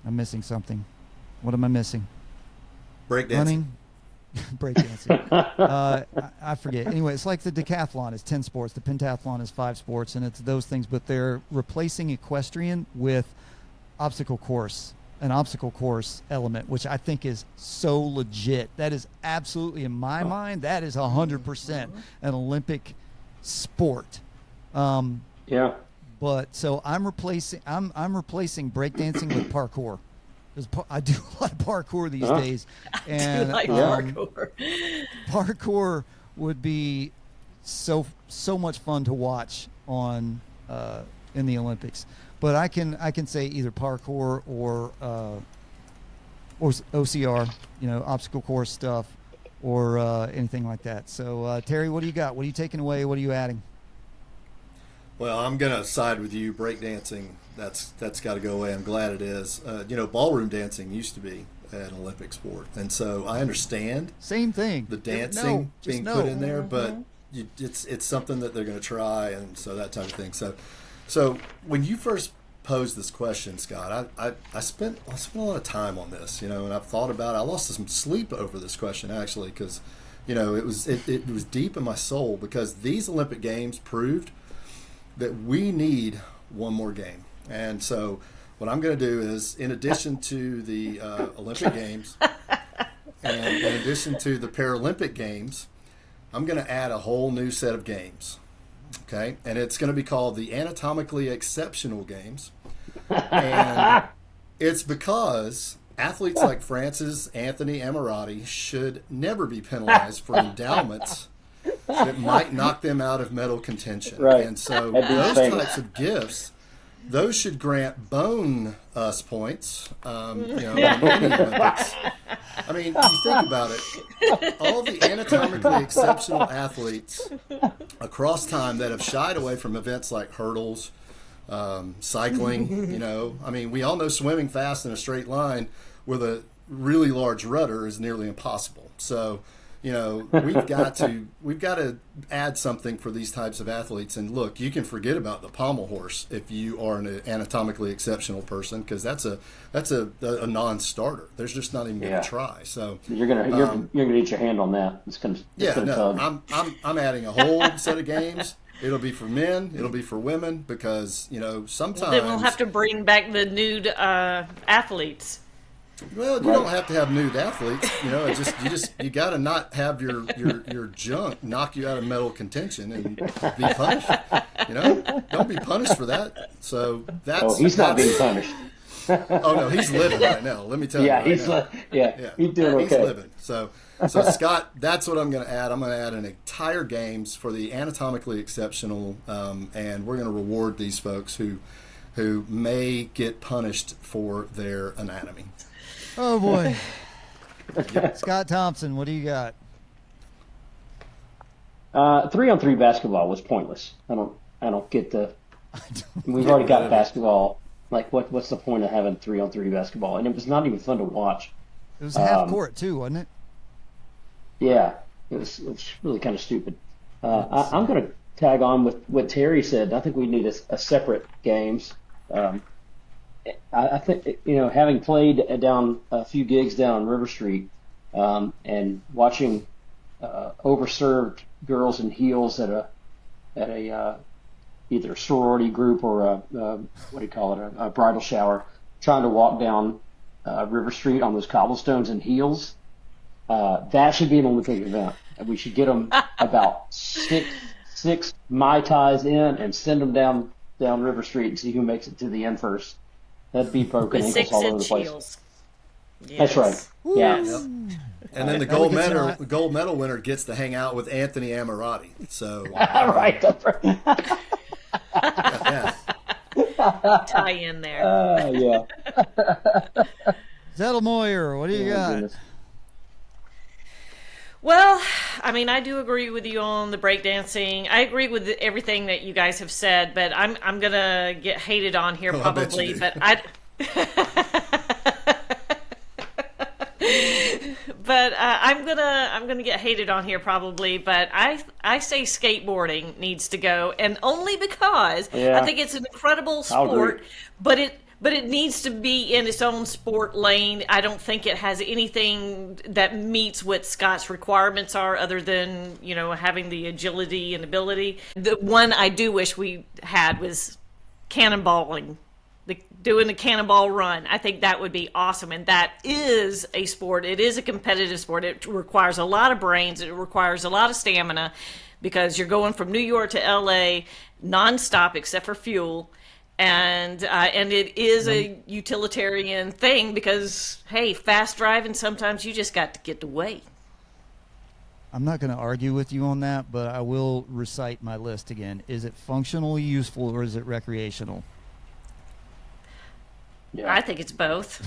I'm missing something. What am I missing? Breakdancing. Running, breakdancing. I forget. Anyway, it's like the decathlon is 10 sports. The pentathlon is 5 sports, and it's those things. But they're replacing equestrian with an obstacle course element, which I think is so legit. That is absolutely, in my mind, that is 100% an Olympic sport. Yeah. But so I'm replacing breakdancing with parkour. I do a lot of parkour these days, and I like parkour. parkour would be so much fun to watch on in the Olympics. But I can say either parkour or OCR, obstacle course stuff, or anything like that. So Terry, what do you got? What are you taking away? What are you adding? Well, I'm gonna side with you. Breakdancing, that's got to go away. I'm glad it is. Ballroom dancing used to be an Olympic sport. And so I understand Same thing. the No, dancing just being no. put in there, but it's something that they're going to try, and so that type of thing. So when you first posed this question, Scott, I spent a lot of time on this, and I've thought about it. I lost some sleep over this question actually, because it was deep in my soul, because these Olympic Games proved that we need one more game. And so what I'm going to do is, in addition to the Olympic Games and in addition to the Paralympic Games, I'm going to add a whole new set of games. Okay? And it's going to be called the Anatomically Exceptional Games. And it's because athletes like France's Anthony Ammirati should never be penalized for endowments that might knock them out of medal contention. Right. And so That'd be those famous. types of gifts, those should grant bonus points. In any Olympics. I mean, you think about it. All the anatomically exceptional athletes across time that have shied away from events like hurdles, cycling, I mean, we all know swimming fast in a straight line with a really large rudder is nearly impossible. So, we've got to add something for these types of athletes. And look, you can forget about the pommel horse if you are an anatomically exceptional person, because that's a non-starter. There's just not even going to try. So You're gonna eat your hand on that. It's gonna tug. I'm adding a whole set of games. It'll be for men. It'll be for women, because sometimes Then we'll have to bring back the nude athletes. Well, you don't have to have nude athletes. You got to not have your junk knock you out of medal contention and be punished. Don't be punished for that. So that's. He's not being punished. Oh no, he's living right now. Let me tell you. He's doing okay. He's living. So Scott, that's what I'm going to add. I'm going to add an entire games for the anatomically exceptional, and we're going to reward these folks who may get punished for their anatomy. Oh boy. Scott Thompson, what do you got? 3-on-3 basketball was pointless. I don't get the. We've already got basketball. Like, what's the point of having 3-on-3 basketball? And it was not even fun to watch. It was half court too, wasn't it? Yeah, it was really kind of stupid. I'm going to tag on with what Terry said. I think we need a separate games. I think, having played down a few gigs down River Street, and watching overserved girls in heels at a either a sorority group or a bridal shower, trying to walk down River Street on those cobblestones in heels. That should be an Olympic event. We should get them about six Mai Tais in and send them down River Street and see who makes it to the end first. That'd be broken With ankles all over the 6-inch place. heels. That's right. Yeah. Yes. And then the gold medal winner gets to hang out with Anthony Ammirati. So Right. That's right. yeah. Tie in there. Yeah. Zettelmoyer, what do you got? Goodness. Well, I mean, I do agree with you on the breakdancing. I agree with everything that you guys have said, but I'm gonna get hated on here I bet probably. you do. But I'm gonna get hated on here probably. But I say skateboarding needs to go, and only because Yeah. I think it's an incredible I'll agree. sport, but it needs to be in its own sport lane. I don't think it has anything that meets what Scott's requirements are, other than having the agility and ability. The one I do wish we had was cannonballing. Doing the cannonball run. I think that would be awesome. And that is a sport. It is a competitive sport. It requires a lot of brains. It requires a lot of stamina, because you're going from New York to LA nonstop except for fuel. And it is a utilitarian thing, because, hey, fast driving, sometimes you just got to get away. I'm not going to argue with you on that, but I will recite my list again. Is it functionally useful or is it recreational? Yeah. I think it's both.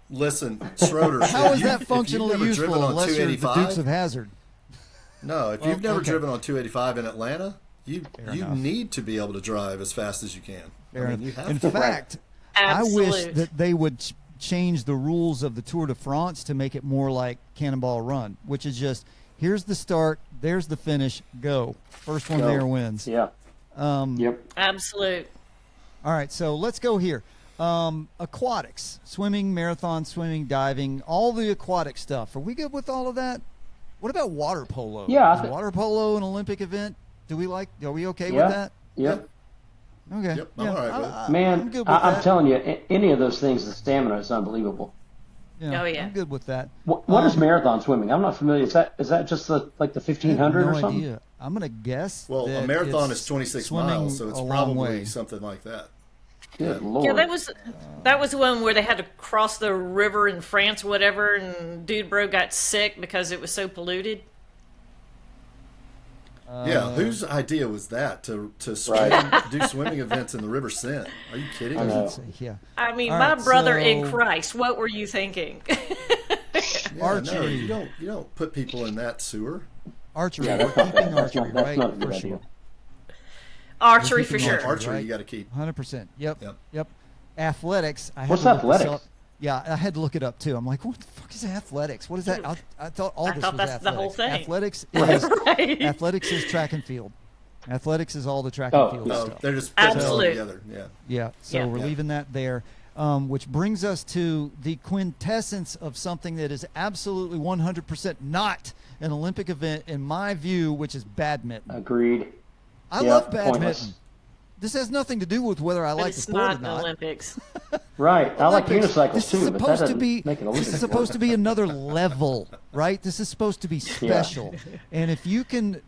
Listen, Schroeder. How is if that you've functionally never driven useful on unless you're the 285 Dukes of Hazzard? No, if Well, you've never okay. driven on 285 in Atlanta, you enough. need to be able to drive as fast as you can. Fair I mean, enough. you have In to. fact, I wish Absolute. that they would changed the rules of the Tour de France to make it more like Cannonball Run, which is just here's the start, there's the finish, go. First one there wins. Yeah. Yep. Absolute. All right, so let's go here. Aquatics, swimming, marathon, swimming, diving, all the aquatic stuff. Are we good with all of that? What about water polo? Yeah, Is water polo an Olympic event? Are we okay Yeah. with that? Yep. Okay. Yep, I'm all right with it. Man, I'm good with I'm that. telling you, any of those things, the stamina is unbelievable. Yeah, Oh, yeah. I'm good with that. What is marathon swimming? I'm not familiar. Is that just the 1500 I have or no something? idea. I'm gonna guess. Well, a that marathon it's is 26 swimming miles, so it's a long probably way. something like that. Good Lord. Yeah, that was the one where they had to cross the river in France, whatever, and dude bro got sick because it was so polluted. Yeah, whose idea was that to swim, do swimming events in the River Seine? Are you kidding I me? know. Yeah. I mean, All my right, brother in so- Christ, what were you thinking? Yeah, no, Archery. you don't put people in that sewer. Archery. Yeah, We're that's not keeping bad. That's archery, not- that's right? not a good For idea. sure. Archery We're for keeping sure. Archery, right? you got to keep. 100%. Yep. Yep. Yep. Athletics. I had What's to look this athletics? up. Yeah, I had to look it up too. I'm like, what the fuck is athletics? What is that? I thought all I this thought was that's the whole athletics. thing. Athletics is Right. athletics is track and field. Athletics is all the track and Oh, field No, stuff. they're just putting it all Absolute. together. Yeah. Yeah, so Yeah. we're Yeah. leaving that there, which brings us to the quintessence of something that is absolutely 100% not an Olympic event in my view, which is badminton. Agreed. I Yeah, love badminton. pointless. This has nothing to do with whether I But like the it's sport not or the not. Olympics. Right. I like Olympics. unicycles This is too, but that supposed to doesn't be make it this Olympic. is supposed to be another level, right? This is supposed to be special. And if you can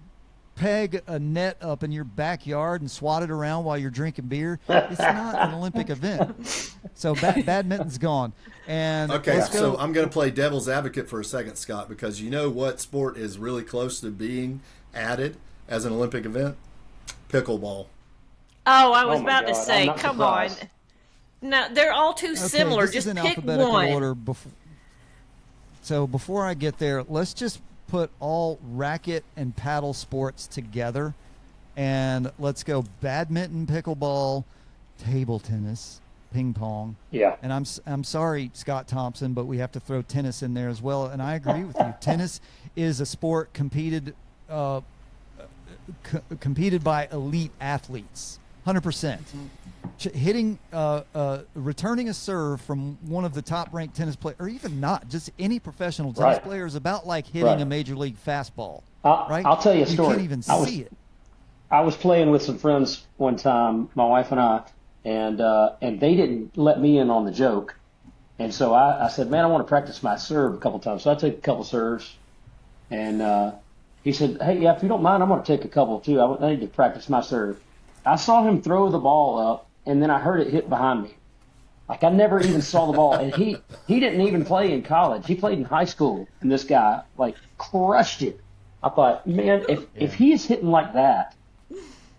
peg a net up in your backyard and swat it around while you're drinking beer, it's not an Olympic event. So badminton's gone. And Okay, let's go. so I'm going to play devil's advocate for a second, Scott, because you know what sport is really close to being added as an Olympic event? Pickleball. Oh, I was Oh my about to God, say, I'm not come surprised. on. No, they're all too Okay, similar. this Just is in pick alphabetical one. order. So before I get there, let's just put all racket and paddle sports together, and let's go badminton, pickleball, table tennis, ping pong. Yeah. And I'm sorry, Scott Thompson, but we have to throw tennis in there as well. And I agree with you. Tennis is a sport competed by elite athletes, 100%. Hitting, returning a serve from one of the top-ranked tennis players, or even not, just any professional tennis Right. player is about like hitting Right. a major league fastball, I'll, right? I'll tell you a story. You can't even see it. I was playing with some friends one time, my wife and I, and they didn't let me in on the joke. And so I said, man, I want to practice my serve a couple times. So I took a couple serves, and he said, hey, yeah, if you don't mind, I'm going to take a couple too. I need to practice my serve. I saw him throw the ball up, and then I heard it hit behind me. Like I never even saw the ball. And he didn't even play in college. He played in high school, and this guy like crushed it. I thought, man, if he is hitting like that,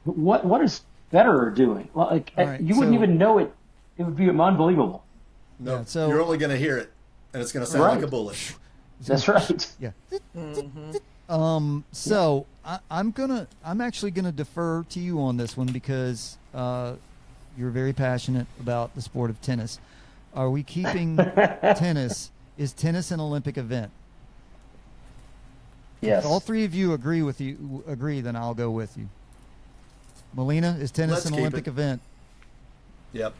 what is Federer doing? Like All right, you wouldn't so- even know it. It would be unbelievable. No, Yeah, so- you're only going to hear it, and it's going to sound Right. like a bullet. That's right. Yeah. So I'm actually gonna defer to you on this one because you're very passionate about the sport of tennis. Are we keeping tennis? Is tennis an Olympic event? Yes. If all three of you agree, then I'll go with you. Melina, is tennis Let's an keep Olympic it. event? Yep.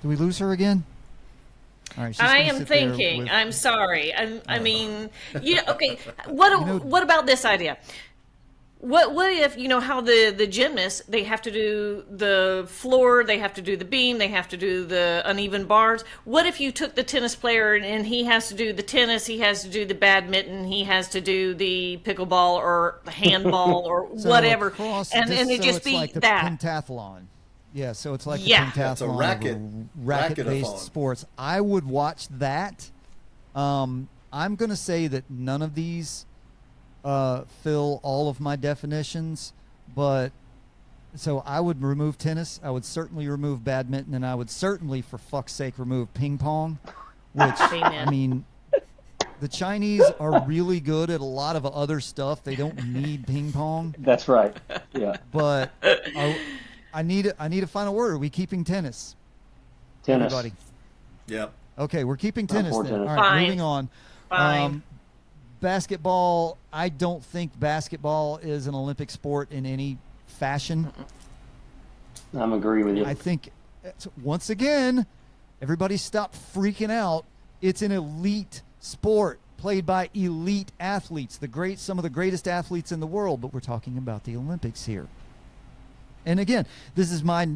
Do we lose her again? All right, she's I gonna am sit there thinking. with- I'm sorry. I mean, okay. What about this idea? What if how the gymnasts, they have to do the floor, they have to do the beam, they have to do the uneven bars? What if you took the tennis player and he has to do the tennis, he has to do the badminton, he has to do the pickleball or the handball or So whatever, across and this- it so just it's be like the that? pentathlon. Yeah, so it's like Yeah. the Yeah, it's a pentathlon, racket- racket-based racketathon. sports. I would watch that. I'm going to say that none of these fill all of my definitions, but so I would remove tennis. I would certainly remove badminton, and I would certainly, for fuck's sake, remove ping pong. Which Amen. I mean, the Chinese are really good at a lot of other stuff. They don't need ping pong. That's right. Yeah. But I need a final word. Are we keeping tennis? Tennis. Everybody. Yep. Okay, we're keeping tennis for then. tennis. All right, Fine. moving on. Fine. Basketball. I don't think basketball is an Olympic sport in any fashion. I'm agree with you. I think, once again, everybody stop freaking out. It's an elite sport played by elite athletes, some of the greatest athletes in the world, but we're talking about the Olympics here. And again, this is my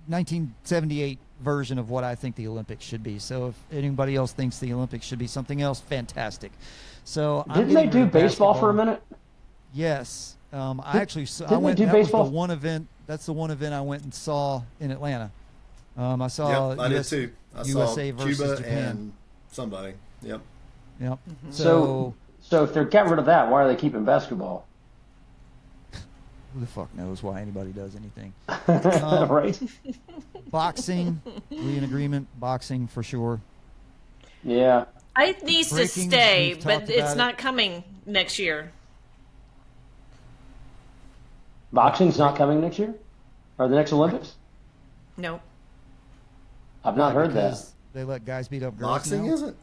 1978 version of what I think the Olympics should be. So if anybody else thinks the Olympics should be something else, fantastic. So Didn't they do baseball for a minute? Yes. I actually I didn't went. they do That was baseball? the one event. That's the one event I went and saw in Atlanta. I saw Yep, I did too. I USA saw versus Cuba Japan. and somebody. Yep. Yep. So if they got rid of that, why are they keeping basketball? Who the fuck knows why anybody does anything? Right? Boxing, we in agreement. Boxing for sure. Yeah. It needs to Breaking, stay, we've but talked it's about not coming next year. Boxing's not coming next year? Or the next Olympics? Nope. I've not heard that. Because they let guys beat up girls Boxing now? isn't.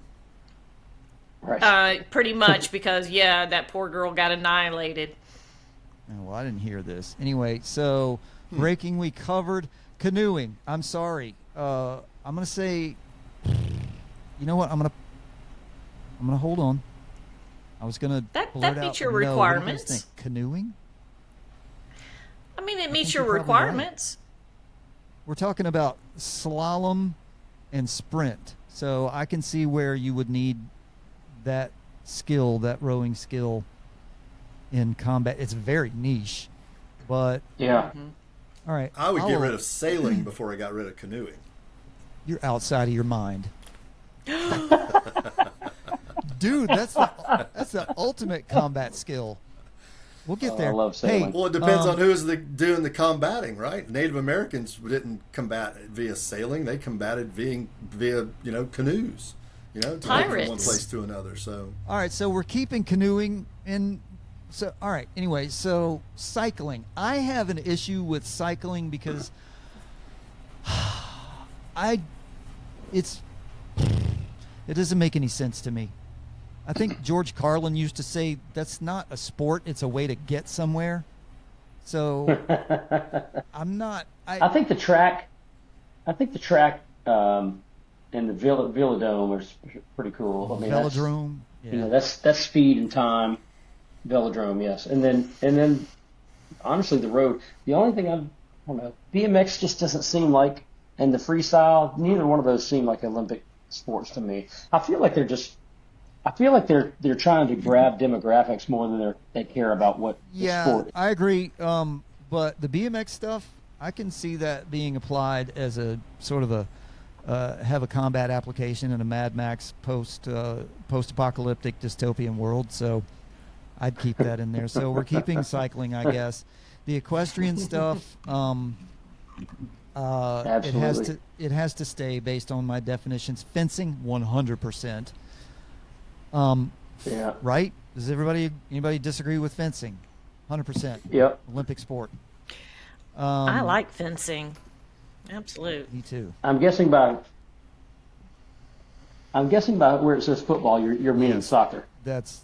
Right. Pretty much because that poor girl got annihilated. Oh, well, I didn't hear this. Anyway, so breaking we covered. Canoeing. I'm sorry. I'm gonna say. You know what? I'm gonna hold on. I was gonna. That blurt meets out your no. What do you guys requirements. think? Canoeing. I mean, it meets think your you're probably right. requirements. We're talking about slalom and sprint. So I can see where you would need that skill, that rowing skill in combat. It's very niche, but Yeah. all right. I would get rid of sailing before I got rid of canoeing. You're outside of your mind. Dude, that's the ultimate combat skill. We'll get there. I love sailing. Hey, Well, it depends on who's doing the combating, right? Native Americans didn't combat via sailing; they combated via canoes, to get from one Pirates. place to another. So all right, so we're keeping canoeing and so all right. Anyway, so cycling. I have an issue with cycling because it doesn't make any sense to me. I think George Carlin used to say that's not a sport; it's a way to get somewhere. So I'm not. I think the track and the velodrome is pretty cool. I mean, velodrome. Yeah. that's speed and time. Velodrome, yes, and then honestly, the road. The only thing I don't know, BMX just doesn't seem like, and the freestyle. Neither one of those seem like Olympic sports to me. I feel like they're trying to grab demographics more than they care about what the sport is. I agree. But the BMX stuff, I can see that being applied as a sort of have a combat application in a Mad Max post-apocalyptic dystopian world. So I'd keep that in there. So we're keeping cycling, I guess. The equestrian stuff, Absolutely. it has to stay based on my definitions. Fencing, 100%. Yeah. Right? Does anybody disagree with fencing? 100%. Yep. Olympic sport. I like fencing. Absolute. Me too. I'm guessing by where it says football, you're meaning soccer. That's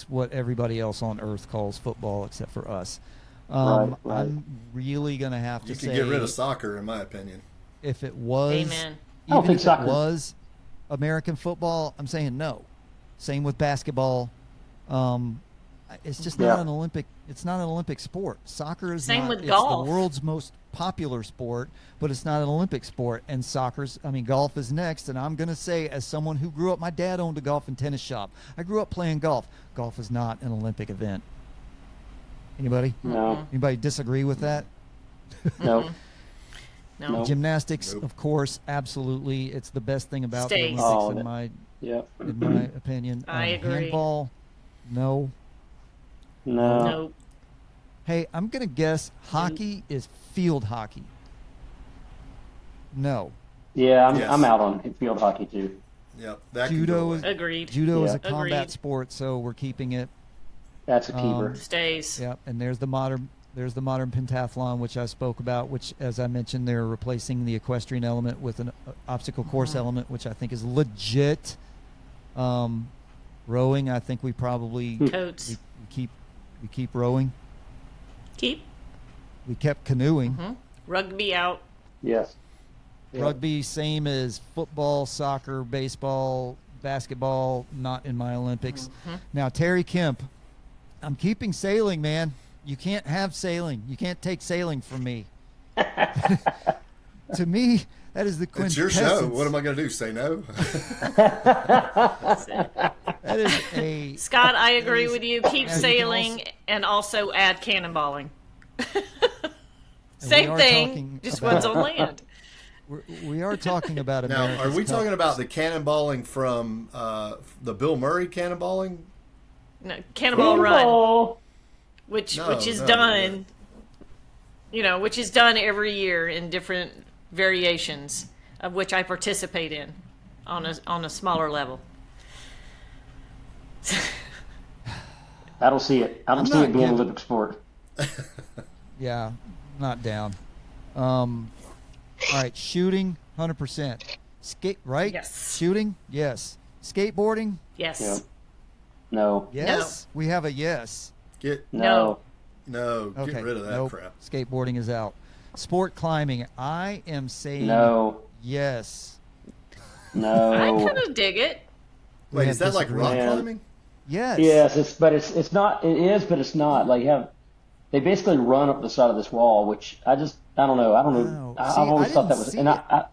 what everybody else on earth calls football except for us. Right. I'm really going to have to you say can get rid of soccer, in my opinion. if it was Amen. I don't even think if soccer- it was American football, I'm saying no. Same with basketball. It's just not Yeah. an Olympic. It's not an Olympic sport. Soccer is Same not. with it's golf. the world's most popular sport, but it's not an Olympic sport. And golf is next. And I'm going to say, as someone who grew up, my dad owned a golf and tennis shop. I grew up playing golf. Golf is not an Olympic event. Anybody? No. Anybody disagree with that? No. No. No. Gymnastics, Nope. of course, absolutely. It's the best thing about Stays. the Oh, Olympics, Yep. in my opinion. I agree. Handball, no. No. Nope. Hey, I'm going to guess hockey is field hockey. No. Yeah, Yes. I'm out on field hockey too. Yep, that can Judo go is- away. Agreed. Judo is Yeah. a combat Agreed. sport, so we're keeping it. That's a keeper. Stays. Yep, and there's the modern There's the modern pentathlon, which I spoke about, which, as I mentioned, they're replacing the equestrian element with an obstacle course element, which I think is legit. Rowing, I think we probably Coats. we keep rowing. Keep. We kept canoeing. Rugby out. Yes. Yeah. Rugby, same as football, soccer, baseball, basketball, not in my Olympics. Now, Terry Kemp, I'm keeping sailing, man. You can't have sailing. You can't take sailing from me. To me, that is the It's quintessence. your show. What am I going to do? Say no? That is a Scott, I agree with you. Keep And you can sailing also- and also add cannonballing. we Same are thing, talking just about- one's on land. we are talking about Now, America's are we Cup. talking about the cannonballing from the Bill Murray cannonballing? No, Cannonball Run, Oh, which No, is no, done, which is done every year in different variations, of which I participate in on a smaller level. I don't see it. I don't I'm see not it being an giving- Olympic sport. Yeah, not down. All right, shooting, 100%. Right? Yes. Shooting, yes. Skateboarding, Yes. Yeah. No. yes. We have a yes. Get No. no, Okay. get rid of that nope. crap. Skateboarding is out. Sport climbing, I am saying No. yes. I No. kind of dig it. Wait, have is that like rock disagreement. climbing? Yes. Yes, it's not. It is, but it's not. Like they basically run up the side of this wall, which I don't know. I don't know. Wow. I've See, always I thought that didn't was. see And it. I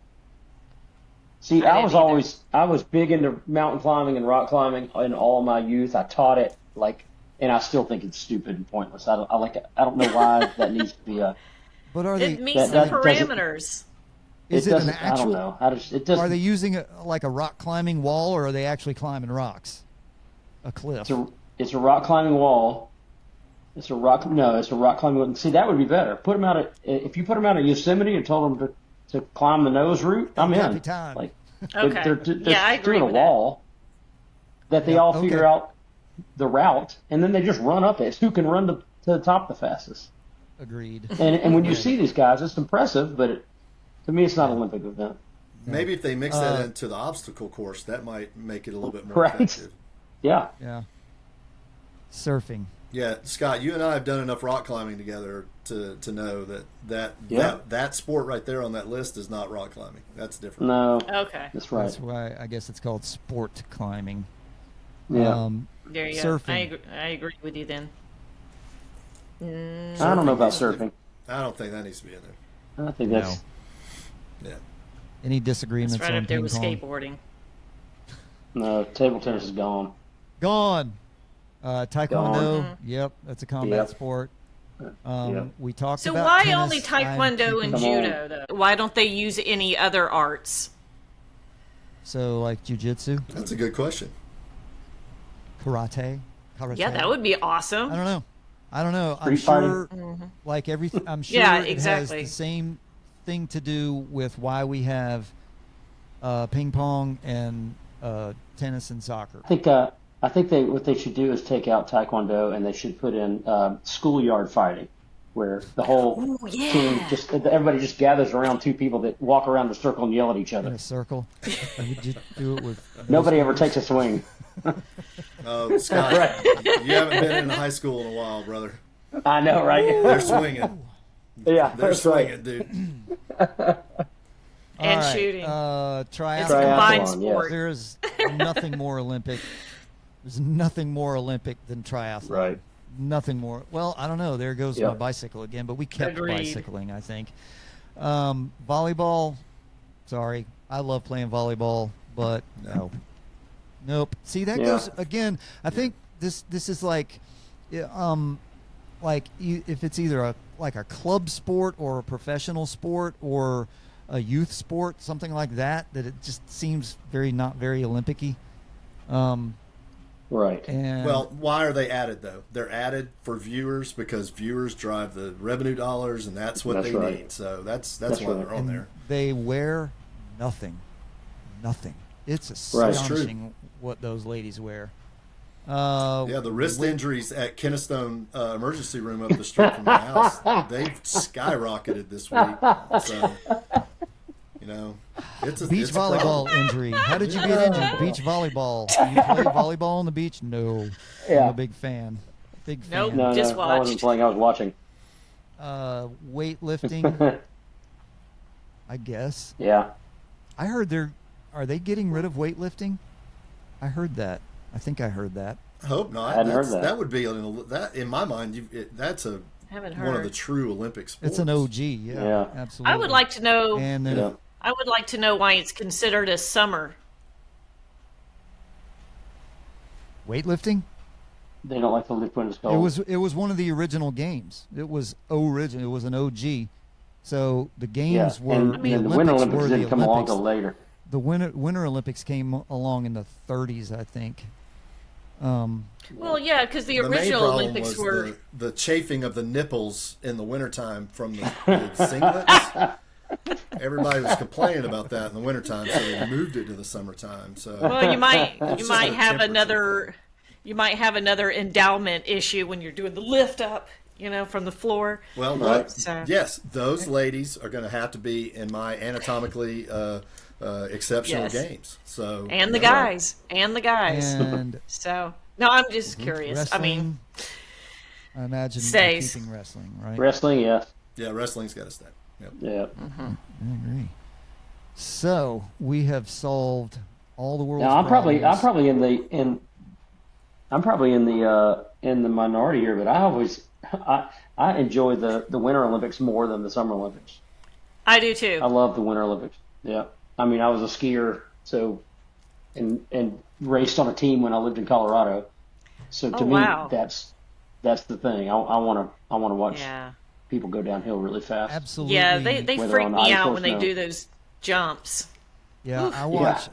see. I I didn't was either. always. I was big into mountain climbing and rock climbing in all of my youth. I taught it and I still think it's stupid and pointless. I don't know why that needs to be a. But are It they? meets that the doesn't- parameters. Is it an doesn't- I don't actual? know. It doesn't. Are they using like a rock climbing wall, or are they actually climbing rocks? A cliff. It's a rock climbing wall. It's a rock climbing wall. See, that would be better. If you put them out at Yosemite and told them to climb the nose route, I'm Copy in. time. Like, Okay. they're Yeah, I agree doing a with that. wall that they Yeah, all figure okay. out the route, and then they just run up it. Who can run to the top the fastest? Agreed. And when you see these guys, it's impressive, but to me, it's not an Olympic event. Maybe if they mix that into the obstacle course, that might make it a little bit more Right. effective. Yeah. Yeah. Surfing. Yeah, Scott, you and I have done enough rock climbing together to know Yeah. that sport right there on that list is not rock climbing. That's different. No, Okay. that's right. That's why I guess it's called sport climbing. Yeah. There you Surfing. go. I agree with you then. I don't know about surfing. I don't think that needs to be in there. I think that's. Yeah. Any disagreements That's right on up there ping with pong? skateboarding. No, table tennis is gone. Gone. Taekwondo. Gone. Yep, that's a combat Yep. sport. Yep. We talked So about why tennis. only Taekwondo and Come on. Judo though? Why don't they use any other arts? So like jujitsu, That's a good question. karate. Yeah, that would be awesome. I don't know. I'm Street fighting. sure, like everything. I'm sure Yeah, it exactly. has the same thing to do with why we have ping pong and tennis and soccer. I think what they should do is take out Taekwondo and they should put in schoolyard fighting, where the whole Ooh, yeah. team everybody just gathers around two people that walk around the circle and yell at each In other. a circle. You just do it with Nobody ever takes a swing. Oh, Scott, Right. you haven't been in high school in a while, brother. I know, right? They're swinging. Yeah, They're that's swinging, right. dude. And All right, shooting. Triathlon. It's a combined Triathlon, yes. sport. There is nothing more Olympic. There's nothing more Olympic than triathlon. Right. Nothing more. Well, I don't know. There goes Yep. my bicycle again, but we kept Agreed. bicycling, I think. Volleyball. Sorry. I love playing volleyball, but no. Nope. See, that Yeah. goes again. I think this is like if it's either a club sport or a professional sport or a youth sport, something like that it just seems not very Olympic-y. Right. And Well, why are they added though? They're added for viewers because viewers drive the revenue dollars, and that's what That's they right. need. So that's That's why right. they're on and there. they wear nothing. It's Right. It's true. astonishing what those ladies wear. Yeah, the wrist injuries at Kennestone emergency room up the street from my house, they've skyrocketed this week. So, it's a beach it's a problem. volleyball injury. How did you get injured? Beach volleyball. You play volleyball on the beach? No. Yeah. I'm a big fan. Big fan. Nope. No, Just I wasn't watched. playing. I was watching. Weightlifting, I guess. Yeah. I heard are they getting rid of weightlifting? I heard that. I think I heard that. I hope not. I hadn't heard that. That would be that in my mind. That's Haven't one of heard. the true Olympic sports. It's an OG. Yeah, Yeah. absolutely. I would like to know. And then Yeah. I would like to know why it's considered a summer. weightlifting. They don't like to lift when it's cold. It was one of the original games. It was original. It was an OG. So the games were and, the and the Olympics Winter Olympics were didn't the come along Olympics. till later. The Winter Olympics came along in the 30s, I think. Well, yeah, because the The main original problem Olympics was were. the chafing of the nipples in the wintertime from the singlets. Everybody was complaining about that in the wintertime, so they moved it to the summertime. So Well, you might just have a temperature another. You might have another endowment issue when you're doing the lift up, from the floor. Well, Right. So- yes, those ladies are going to have to be in my anatomically exceptional Yes. games. So And the guys. And So no, I'm just curious. wrestling. I mean, I imagine you're stays. keeping wrestling, right? Wrestling, yeah. yeah, wrestling's got to stay. Yep. Yeah. I agree. So we have solved all the world's Now I'm probably problems. in the minority here, but I enjoy the Winter Olympics more than the Summer Olympics. I do too. I love the Winter Olympics. Yeah. I mean, I was a skier, so and raced on a team when I lived in Colorado. So to Oh, me, wow. that's the thing. I want to watch Yeah. people go downhill really fast. Absolutely. Yeah, they Whether freak on me ice out or when they snow. do those jumps. Yeah,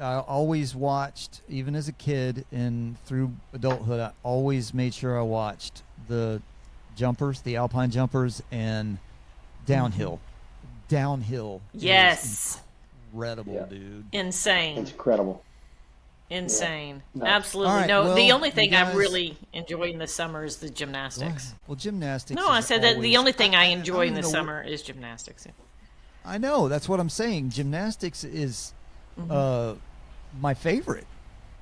I always watched, even as a kid and through adulthood, I always made sure I watched the jumpers, the alpine jumpers, and downhill. Downhill. is Yes. incredible, Yeah. dude. Insane. It's incredible. Insane. No. Absolutely. All right, No, well, the only you thing guys- I'm really enjoying this summer is the gymnastics. Well, gymnastics. No, I is said that the always- only thing I enjoy don't in the know- summer is gymnastics. I know. That's what I'm saying. Gymnastics is my favorite,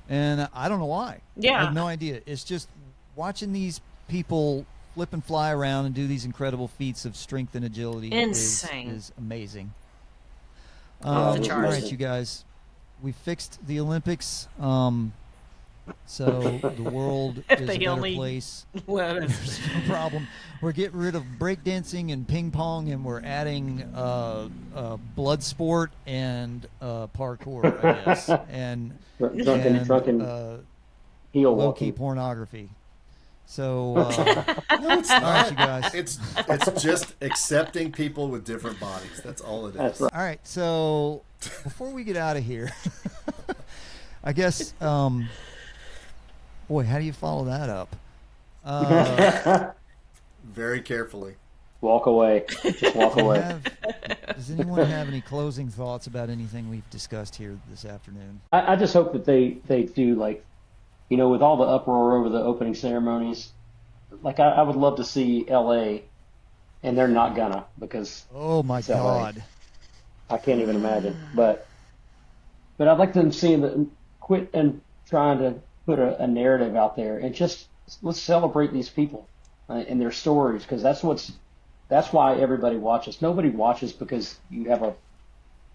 and I don't know why. Yeah. I have no idea. It's just watching these people flip and fly around and do these incredible feats of strength and agility Insane. is amazing. Off the it's All charts. right, you guys. We fixed the Olympics. So the world If is they a better only- place. Well, There's no problem. We're getting rid of breakdancing and ping pong, and we're adding blood sport and parkour, I guess, and Drunken heel low-key walking. pornography. So, No, it's all not. right, you guys. It's just accepting people with different bodies. That's all it is. That's right. All right. So before we get out of here, I guess, boy, how do you follow that up? Very carefully. Walk away. Just walk away. Does anyone have any closing thoughts about anything we've discussed here this afternoon? I just hope that they do, like, with all the uproar over the opening ceremonies, like I would love to see LA, and they're not gonna, because Oh my it's LA. God! I can't even imagine. But I'd like them seeing the quit and trying to put a narrative out there, and just let's celebrate these people and their stories, because that's why everybody watches. Nobody watches because you have a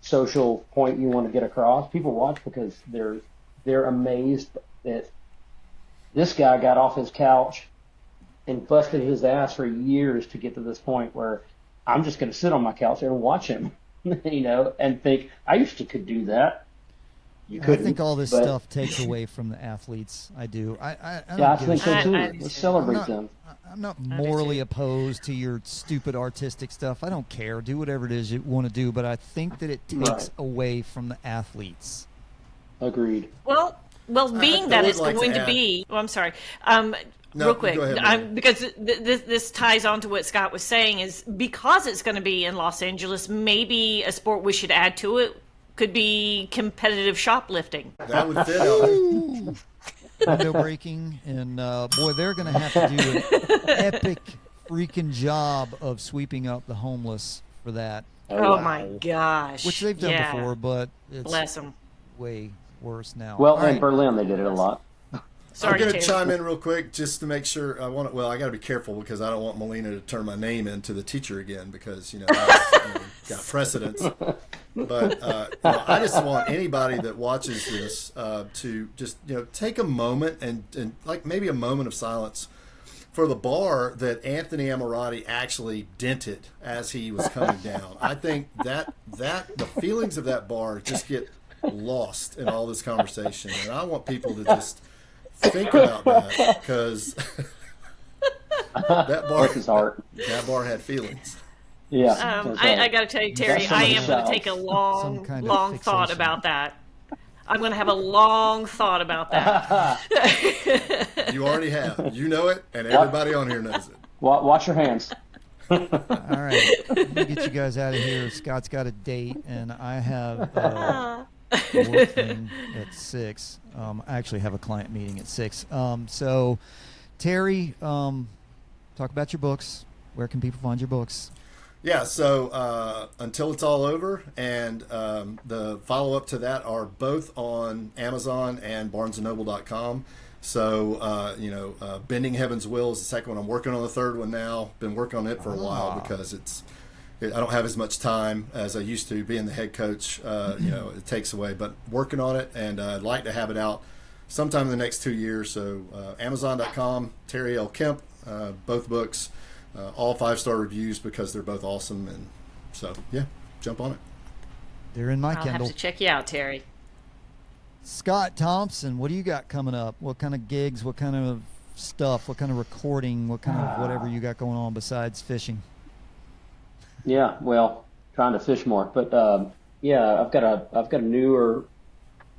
social point you want to get across. People watch because they're amazed that this guy got off his couch and busted his ass for years to get to this point where I'm just going to sit on my couch and watch him, and think I could do that. You I couldn't. think all this but- stuff takes away from the athletes. I do. I don't Yeah, I give a think so shit. too. I do Let's too. celebrate them. I'm not do morally too. opposed to your stupid artistic stuff. I don't care. Do whatever it is you want to do, but I think that it takes Right. away from the athletes. Agreed. Well, being I that would it's like to going to add- be. Oh, I'm sorry. No, Real quick, go ahead, Mary. because this ties on to what Scott was saying, is because it's going to be in Los Angeles, maybe a sport we should add to it could be competitive shoplifting. That would fit. window breaking, and boy, they're going to have to do an epic freaking job of sweeping up the homeless for that, Oh my gosh. which they've done Yeah. before, but it's Bless them. way worse now. Well, All in right. Berlin they did it a lot. Sorry, I'm going to Terry. chime in real quick just to make sure. I got to be careful because I don't want Melina to turn my name into the teacher again because that's, got precedence. But I just want anybody that watches this to just take a moment and like maybe a moment of silence for the bar that Anthony Ammirati actually dented as he was coming down. I think that the feelings of that bar just get lost in all this conversation, and I want people to just think about that because that bar had feelings. Yeah. I got to tell you, Terry, That's I some of am the going to take a Some long, kind of long thought fixation. about that. I'm going to have a long thought about that. You already have. You know it, and everybody on here knows it. Watch your hands. All right, let me get you guys out of here. Scott's got a date, and I have a work thing at 6. I actually have a client meeting at 6. So, Terry, talk about your books. Where can people find your books? Yeah, so Until It's All Over and the follow-up to that are both on Amazon and BarnesandNoble.com. So, Bending Heaven's Will is the second one. I'm working on the third one now. Been working on it for a while because I don't have as much time as I used to. Being the head coach, it takes away. But working on it, and I'd like to have it out sometime in the next 2 years. So Amazon.com, Terry L. Kemp, both books. All 5-star reviews because they're both awesome, and so jump on it. They're in my I'll Kindle. have to check you out, Terry. Scott Thompson, what do you got coming up? What kind of gigs? What kind of stuff? What kind of recording? What kind of whatever you got going on besides fishing? Yeah, well, trying to fish more, but I've got a newer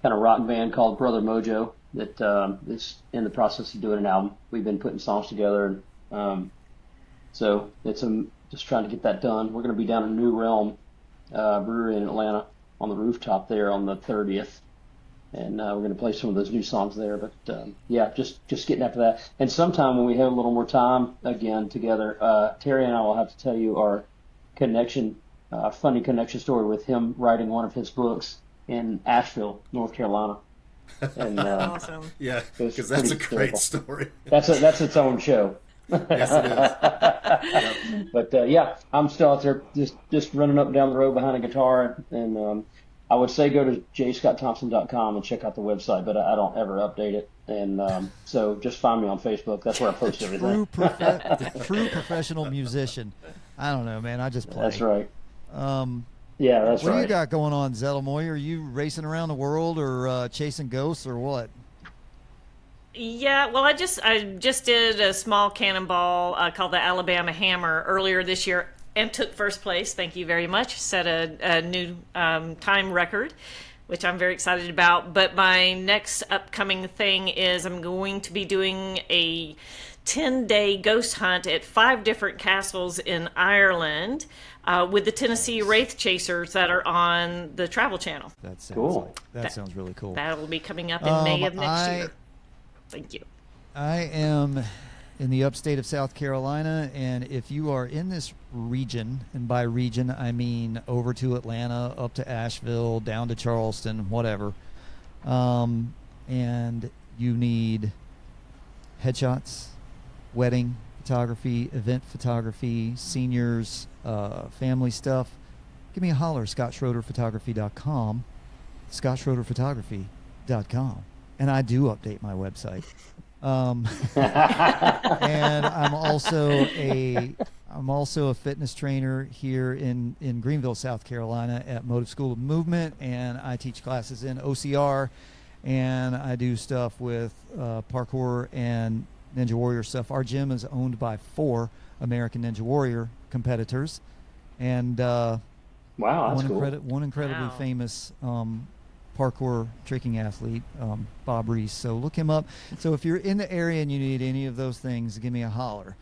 kind of rock band called Brother Mojo that is in the process of doing an album. We've been putting songs together, and so it's just trying to get that done. We're going to be down at New Realm Brewery in Atlanta on the rooftop there on the 30th, and we're going to play some of those new songs there. But just getting after that. And sometime when we have a little more time again together, Terry and I will have to tell you our funny connection story with him writing one of his books in Asheville, North Carolina. And Awesome. Yeah, It's because that's a pretty great hysterical. story. that's its own show. Yes, it is. But I'm still out there just running up and down the road behind a guitar, and I would say go to jscottthompson.com and check out the website, but I don't ever update it. And so just find me on Facebook. That's where I post everything. True professional musician. I don't know, man. I just play. That's right. Um, Yeah, that's what right. do you got going on, Zettlemoy? Are you racing around the world or chasing ghosts or what? Yeah, well, I just did a small cannonball called the Alabama Hammer earlier this year and took first place. Thank you very much. Set a new time record, which I'm very excited about. But my next upcoming thing is I'm going to be doing a 10-day ghost hunt at 5 different castles in Ireland with the Tennessee Wraith Chasers that are on the Travel Channel. That sounds Cool. that sounds really cool. That will be coming up in May of next year. Thank you. I am in the upstate of South Carolina, and if you are in this region, and by region I mean over to Atlanta, up to Asheville, down to Charleston, whatever, and you need headshots, wedding photography, event photography, seniors, family stuff, give me a holler, scottschroederphotography.com, scottschroederphotography.com. And I do update my website. And I'm also a fitness trainer here in Greenville, South Carolina at Motive School of Movement, and I teach classes in OCR, and I do stuff with parkour and Ninja Warrior stuff. Our gym is owned by 4 American Ninja Warrior competitors, and Wow, that's cool. one incredibly Wow. famous parkour tricking athlete, Bob Reese. So look him up. So if you're in the area and you need any of those things, give me a holler.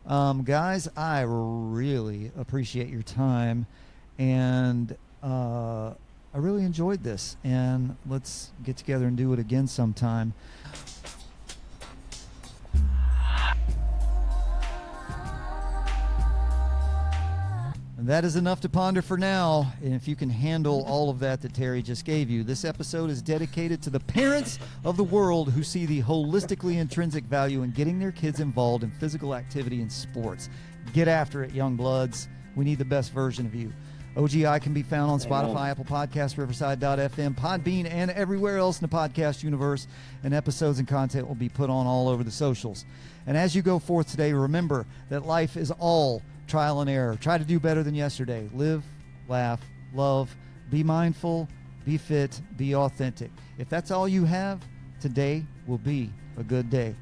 Guys, I really appreciate your time, and I really enjoyed this. And let's get together and do it again sometime. And that is enough to ponder for now. And if you can handle all of that Terry just gave you, this episode is dedicated to the parents of the world who see the holistically intrinsic value in getting their kids involved in physical activity and sports. Get after it, young bloods. We need the best version of you. OGI can be found on Spotify, Apple Podcasts, Riverside.fm, Podbean, and everywhere else in the podcast universe. And episodes and content will be put on all over the socials. And as you go forth today, remember that life is all trial and error. Try to do better than yesterday. Live, laugh, love, be mindful, be fit, be authentic. If that's all you have, today will be a good day.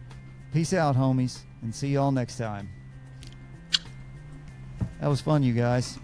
Peace out, homies, and see y'all next time. That was fun, you guys.